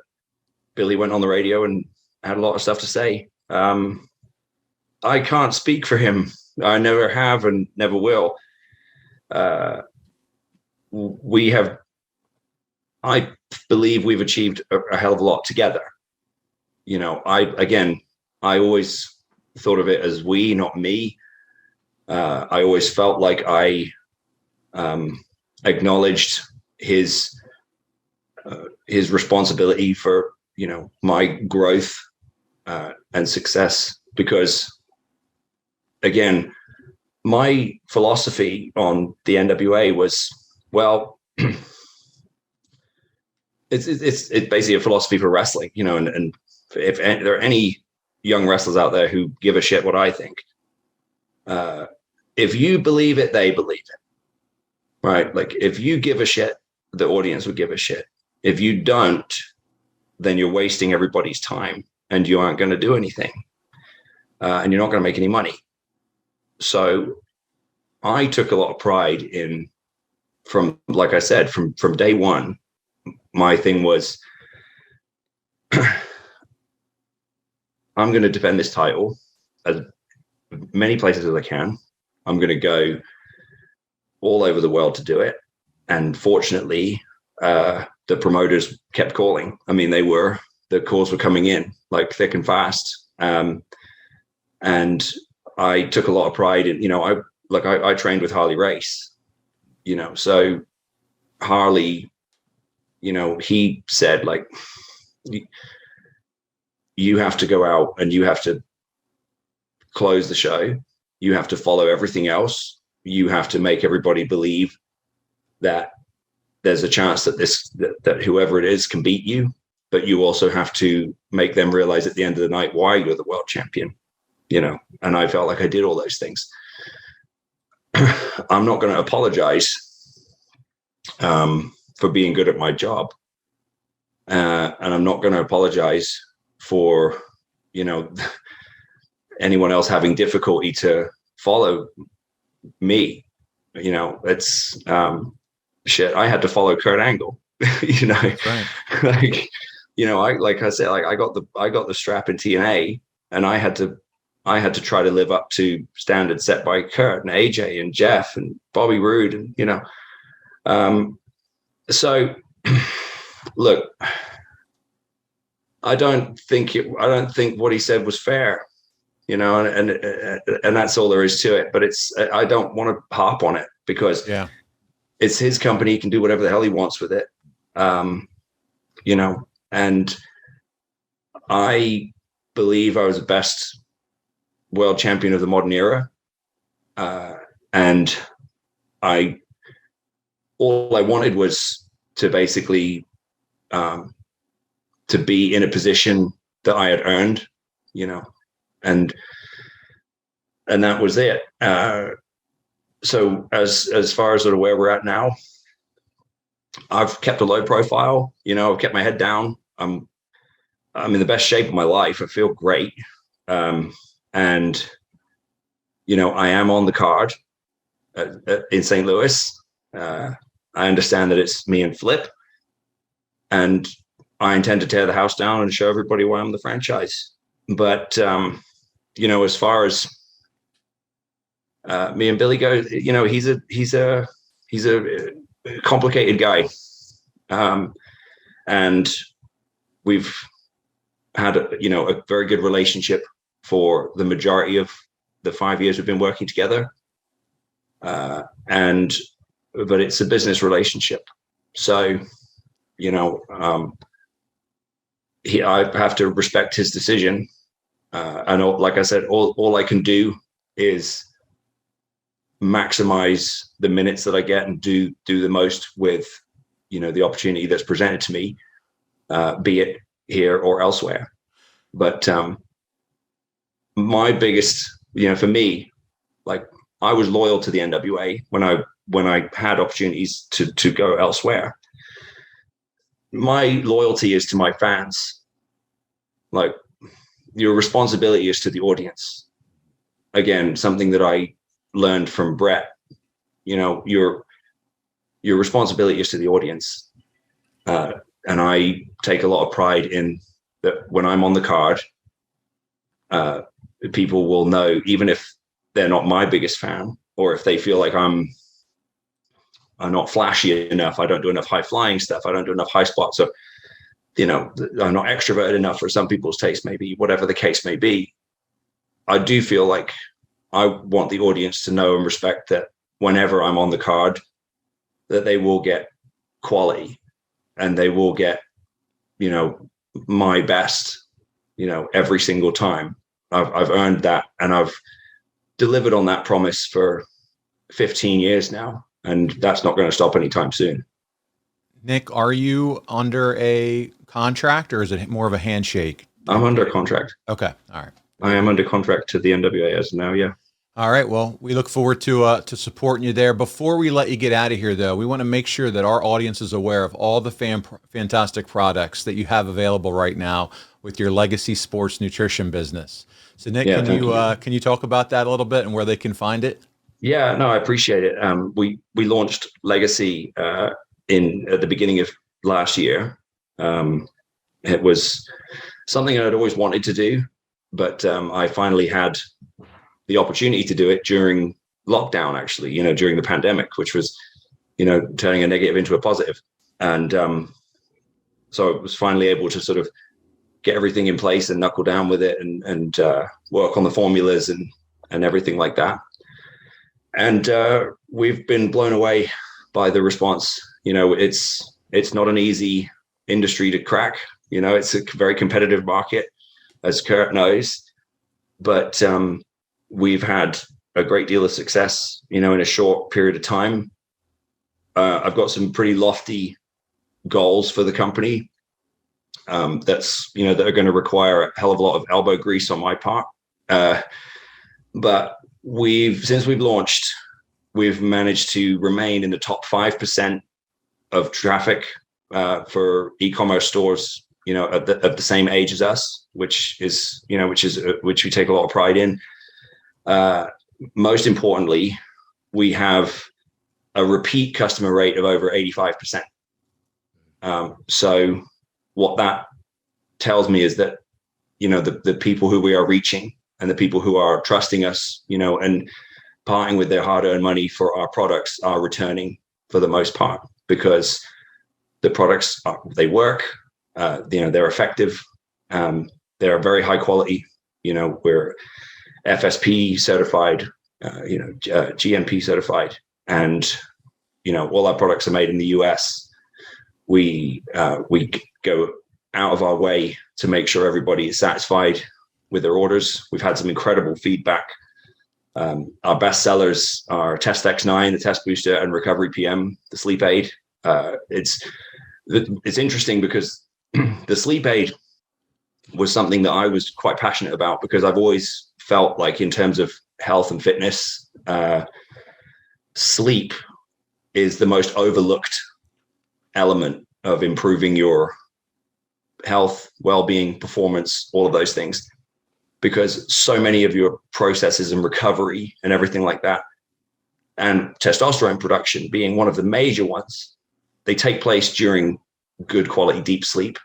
Billy went on the radio and had a lot of stuff to say. I can't speak for him. I never have and never will. I believe we've achieved a hell of a lot together. I always thought of it as we, not me. I always felt like I acknowledged his responsibility for, my growth and success, because, again, my philosophy on the NWA was, well, it's basically a philosophy for wrestling, and if there are any young wrestlers out there who give a shit what I think, if you believe it, they believe it, right? Like, if you give a shit, the audience would give a shit. If you don't, then you're wasting everybody's time and you aren't going to do anything, and you're not going to make any money. So I took a lot of pride in, like I said, from day one, my thing was, I'm going to defend this title as many places as I can. I'm going to go all over the world to do it. And fortunately, the promoters kept calling. I mean, the calls were coming in like thick and fast. And I took a lot of pride in, I trained with Harley Race, so Harley, he said, like, you have to go out and you have to close the show. You have to follow everything else. You have to make everybody believe that there's a chance that that whoever it is can beat you, but you also have to make them realize at the end of the night why you're the world champion, and I felt like I did all those things. I'm not going to apologize for being good at my job. And I'm not going to apologize for, anyone else having difficulty to follow me. It's shit. I had to follow Kurt Angle, Right. like I said, I got the strap in TNA, and I had to try to live up to standards set by Kurt and AJ and Jeff and Bobby Roode, and, so look, I don't think what he said was fair, and that's all there is to it. But I don't want to harp on it, because it's his company. He can do whatever the hell he wants with it. And I believe I was the best world champion of the modern era. And all I wanted was to basically, to be in a position that I had earned, and that was it. So as far as sort of where we're at now, I've kept a low profile, I've kept my head down. I'm in the best shape of my life. I feel great. And, I am on the card in St. Louis. I understand that it's me and Flip, and I intend to tear the house down and show everybody why I'm the franchise. But, as far as me and Billy go, he's a complicated guy. And we've had a very good relationship for the majority of the 5 years we've been working together. But it's a business relationship. So, I have to respect his decision. And like I said, all I can do is maximize the minutes that I get and do the most with, the opportunity that's presented to me, be it here or elsewhere. But my biggest, for me, like, I was loyal to the NWA when I had opportunities to go elsewhere. my loyalty is to my fans. Like, your responsibility is to the audience. Again, something that I learned from Brett. You know, your responsibility is to the audience. And I take a lot of pride in that. When I'm on the card, people will know, even if they're not my biggest fan, or if they feel like I'm not flashy enough, I don't do enough high flying stuff, I don't do enough high spots, so, you know, I'm not extroverted enough for some people's taste, maybe, whatever the case may be. I do feel like I want the audience to know and respect that whenever I'm on the card, that they will get quality and they will get, you know, my best, you know, every single time. I've earned that, and I've delivered on that promise for 15 years now, and that's not going to stop anytime soon. Nick, are you under a contract, or is it more of a handshake? I'm under contract. Okay. All right. I am under contract to the NWA as of now. Yeah. All right. Well, we look forward to supporting you there. Before we let you get out of here, though, we want to make sure that our audience is aware of all the fantastic products that you have available right now with your Legacy Sports Nutrition business. So, Nick, can you talk about that a little bit and where they can find it? Yeah, no, I appreciate it. We launched Legacy at the beginning of last year. It was something I'd always wanted to do, but I finally had the opportunity to do it during lockdown, actually, you know, during the pandemic, which was, you know, turning a negative into a positive. And so I was finally able to sort of get everything in place and knuckle down with it and work on the formulas and everything like that. And we've been blown away by the response. You know, it's not an easy industry to crack. You know, it's a very competitive market, as Kurt knows. But we've had a great deal of success, you know, in a short period of time. I've got some pretty lofty goals for the company that are going to require a hell of a lot of elbow grease on my part. But since we've launched, we've managed to remain in the top 5% of traffic for e-commerce stores, you know, of the same age as us, which we take a lot of pride in. Most importantly, we have a repeat customer rate of over 85%. So what that tells me is that, you know, the people who we are reaching and the people who are trusting us, you know, and parting with their hard-earned money for our products are returning for the most part, because the products they work, you know, they're effective, they're very high quality. You know, we're FSP certified, GMP certified, and, you know, all our products are made in the US. We go out of our way to make sure everybody is satisfied with their orders. We've had some incredible feedback. Our best sellers are Test X9, the test booster, and Recovery PM, the sleep aid. It's interesting because the sleep aid was something that I was quite passionate about, because I've always felt like, in terms of health and fitness, sleep is the most overlooked element of improving your health, well-being, performance, all of those things, because so many of your processes and recovery and everything like that, and testosterone production being one of the major ones, they take place during good quality deep sleep.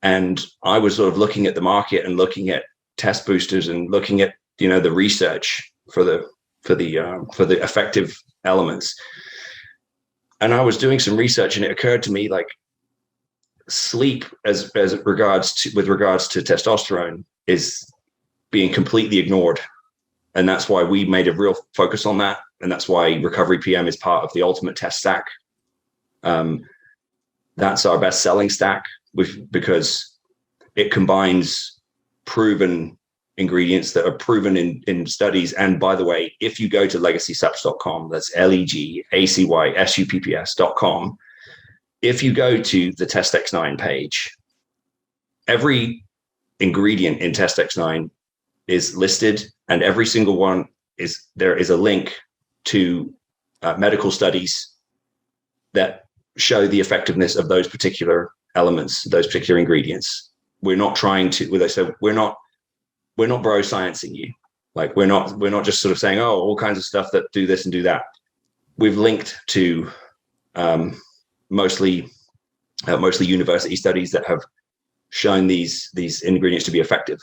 And I was sort of looking at the market and looking at test boosters and looking at, you know, the research for the effective elements. And I was doing some research, and it occurred to me, like, sleep with regards to testosterone is being completely ignored. And that's why we made a real focus on that. And that's why Recovery PM is part of the ultimate test stack. That's our best selling stack, because it combines proven ingredients that are proven in studies. And by the way, if you go to legacysupps.com, that's legacysupps.com, if you go to the Test X9 page, every ingredient in Test X9 is listed, and every single one there is a link to medical studies that show the effectiveness of those particular elements, those particular ingredients. We're not trying to, so we're not bro sciencing you. Like we're not just sort of saying, oh, all kinds of stuff that do this and do that. We've linked to mostly university studies that have shown these ingredients to be effective.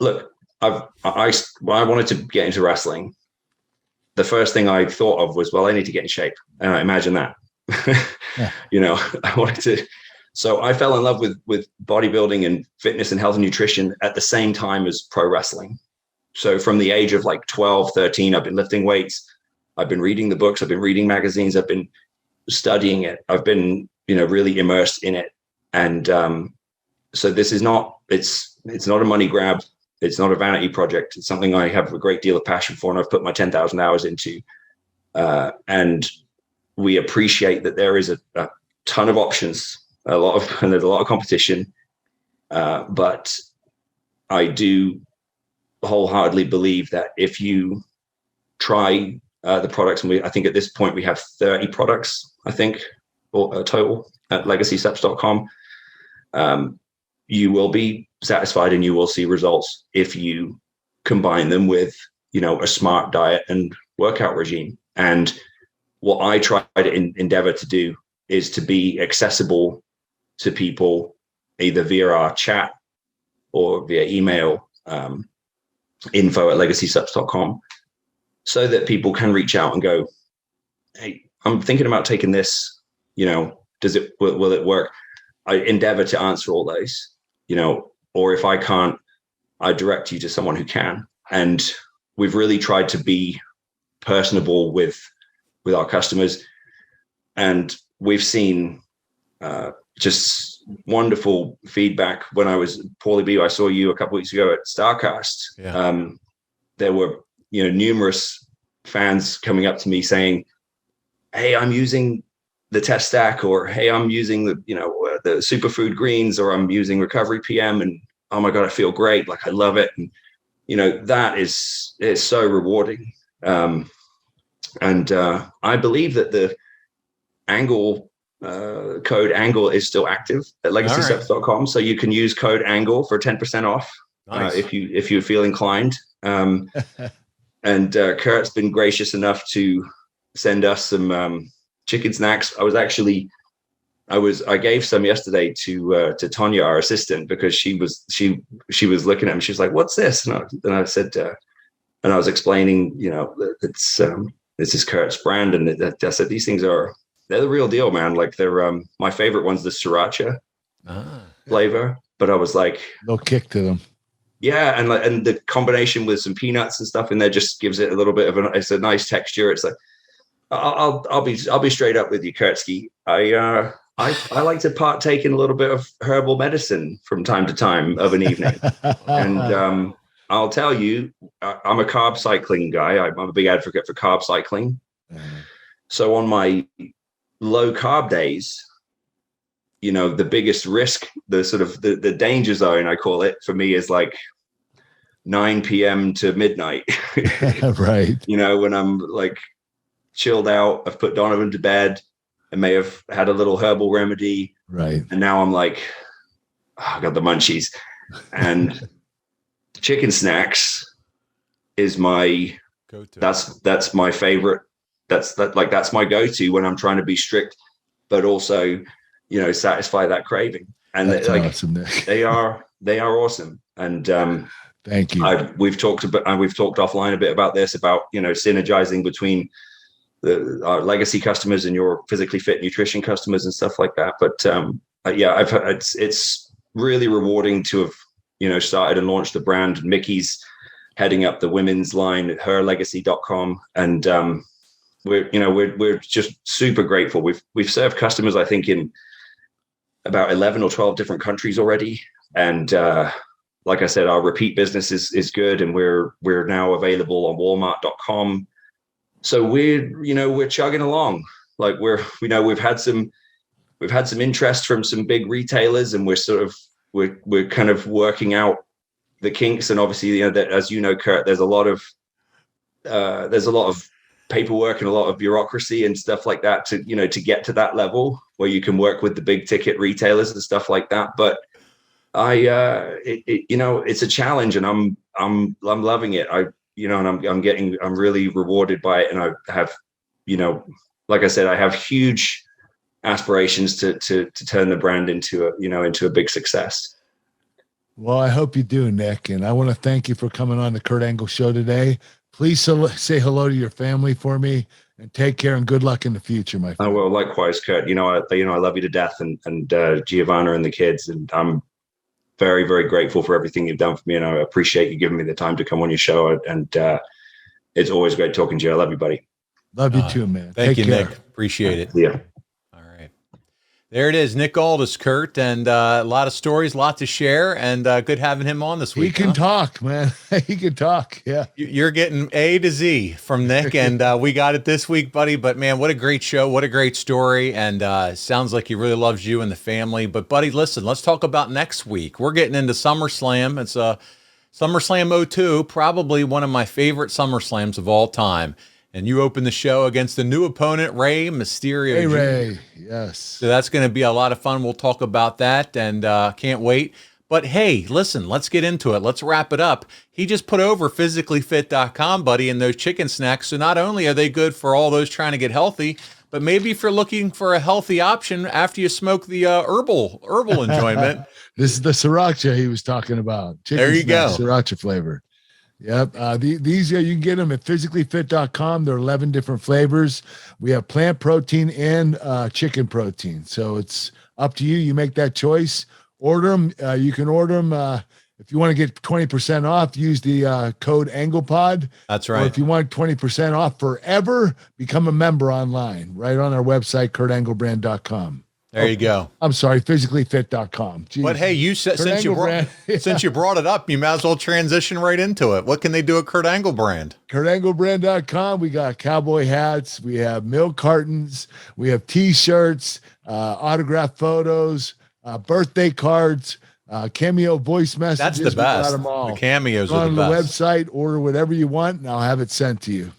Look, when I wanted to get into wrestling, the first thing I thought of was, well, I need to get in shape. And I imagine that, Yeah. you know, I wanted to. So I fell in love with bodybuilding and fitness and health and nutrition at the same time as pro wrestling. So from the age of like 12, 13, I've been lifting weights. I've been reading the books. I've been reading magazines. I've been studying it. I've been, you know, really immersed in it. And so this is not, it's not a money grab. It's not a vanity project. It's something I have a great deal of passion for, and I've put my 10,000 hours into. And we appreciate that there is a ton of options, and there's a lot of competition. But I do wholeheartedly believe that if you try the products, and I think at this point we have 30 products, I think, or total at legacysteps.com. You will be satisfied and you will see results if you combine them with, you know, a smart diet and workout regime. And what I try to endeavor to do is to be accessible to people either via our chat or via email, info@legacysteps.com, so that people can reach out and go, hey, I'm thinking about taking this, you know, will it work? I endeavor to answer all those, you know, or if I can't, I direct you to someone who can. And we've really tried to be personable with our customers. And we've seen just wonderful feedback. When I was Paulie B, I saw you a couple of weeks ago at StarCast. Yeah. There were, you know, numerous fans coming up to me saying, hey, I'm using the test stack, or hey, I'm using the superfood greens, or I'm using recovery PM, and oh my God, I feel great. Like I love it. And, you know, that is so rewarding. And I believe that the code ANGLE is still active at legacysteps.com. Right. So you can use code ANGLE for 10% off. Nice. If you feel inclined. And Kurt's been gracious enough to send us some chicken snacks. I gave some yesterday to Tonya, our assistant, because she was looking at them. She was like, "What's this?" And I said, and I was explaining, you know, it's this is Kurt's brand, and I said these things they're the real deal, man. Like they're my favorite one's the sriracha flavor, but I was like, no kick to them. Yeah, and the combination with some peanuts and stuff in there just gives it a little bit of it's a nice texture. It's like I'll be straight up with you, Kurtzky. I like to partake in a little bit of herbal medicine from time to time of an evening. And I'll tell you, I'm a carb cycling guy. I'm a big advocate for carb cycling. Mm-hmm. So on my low carb days, you know, the biggest risk, the sort of the danger zone, I call it, for me is like 9 p.m. to midnight. Right. You know, when I'm like chilled out, I've put Donovan to bed. I may have had a little herbal remedy. Right. And now I'm like, I got the munchies. And chicken snacks is my go-to. That's my favorite. That's my go-to when I'm trying to be strict, but also, you know, satisfy that craving. And awesome, Nick. they are awesome. And thank you. We've talked offline a bit about this, about, you know, synergizing between our legacy customers and your physically fit nutrition customers and stuff like that. But yeah, it's really rewarding to have, you know, started and launched the brand. Mickey's heading up the women's line at herlegacy.com. And we're just super grateful. We've served customers, I think, in about 11 or 12 different countries already. And like I said, our repeat business is good. And we're now available on walmart.com. So we're chugging along. Like we've had some interest from some big retailers, and we're kind of working out the kinks. And obviously, you know, that, as you know, Kurt, there's a lot of paperwork and a lot of bureaucracy and stuff like that to, to get to that level where you can work with the big ticket retailers and stuff like that. But it's a challenge, and I'm loving it. I'm really rewarded by it. And I have, like I said, I have huge aspirations to turn the brand into a big success. Well, I hope you do, Nick. And I want to thank you for coming on the Kurt Angle Show today. Please say hello to your family for me, and take care and good luck in the future, my friend. Oh, well, likewise, Kurt. I love you to death, and Giovanna and the kids, and I'm very, very grateful for everything you've done for me, and I appreciate you giving me the time to come on your show. And it's always great talking to you. I love you, buddy. Love you too, man. Thank Take you, care. Nick. Appreciate it. Yeah. All right. There it is, Nick Aldis, Kurt, and a lot of stories, a lot to share, and good having him on this week. He can talk, man. He can talk. Yeah. You're getting A to Z from Nick, and we got it this week, buddy. But, man, what a great show. What a great story. And sounds like he really loves you and the family. But, buddy, listen, let's talk about next week. We're getting into SummerSlam. It's SummerSlam 02, probably one of my favorite SummerSlams of all time. And you open the show against the new opponent, Rey Mysterio. Hey, Jr. Ray. Yes. So that's going to be a lot of fun. We'll talk about that, and can't wait. But, hey, listen, let's get into it. Let's wrap it up. He just put over physicallyfit.com, buddy, and those chicken snacks. So not only are they good for all those trying to get healthy, but maybe if you're looking for a healthy option after you smoke the herbal enjoyment. This is the sriracha he was talking about. Chicken there you snacks, go. Sriracha flavor. Yep. These you can get them at physicallyfit.com. There are 11 different flavors. We have plant protein and chicken protein. So it's up to you. You make that choice. Order them. You can order them. If you want to get 20% off, use the code AnglePod. That's right. Or if you want 20% off forever, become a member online, right on our website, kurtanglebrand.com. There you go. I'm sorry, physicallyfit.com. Jeez. But hey, you said since you brought it up, you might as well transition right into it. What can they do at Kurt Angle Brand? KurtAngleBrand.com. We got cowboy hats. We have milk cartons. We have T-shirts, autographed photos, birthday cards, cameo voice messages. That's the best. We got them all. The cameos Go are the on best. the website, order whatever you want, and I'll have it sent to you.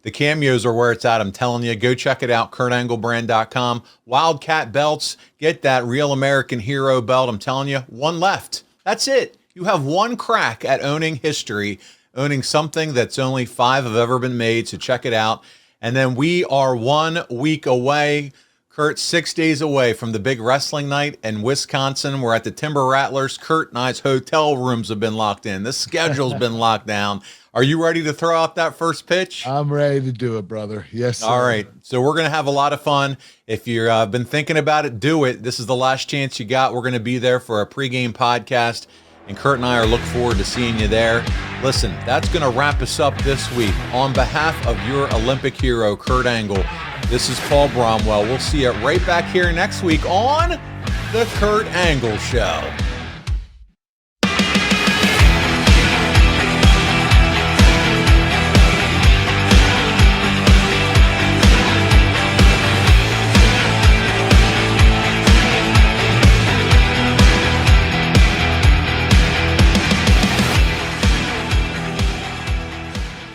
The cameos are where it's at. I'm telling you, go check it out, KurtAngleBrand.com. Wildcat belts, get that Real American Hero belt. I'm telling you, one left. That's it. You have one crack at owning history, owning something that's only 5 have ever been made, so check it out. And then we are 1 week away, Kurt, 6 days away from the big wrestling night in Wisconsin. We're at the Timber Rattlers. Kurt and I's hotel rooms have been locked in. The schedule's been locked down. Are you ready to throw out that first pitch? I'm ready to do it, brother. Yes, sir. All right. So we're going to have a lot of fun. If you've been thinking about it, do it. This is the last chance you got. We're going to be there for a pregame podcast, and Kurt and I are looking forward to seeing you there. Listen, that's going to wrap us up this week. On behalf of your Olympic hero, Kurt Angle, this is Paul Bromwell. We'll see you right back here next week on The Kurt Angle Show.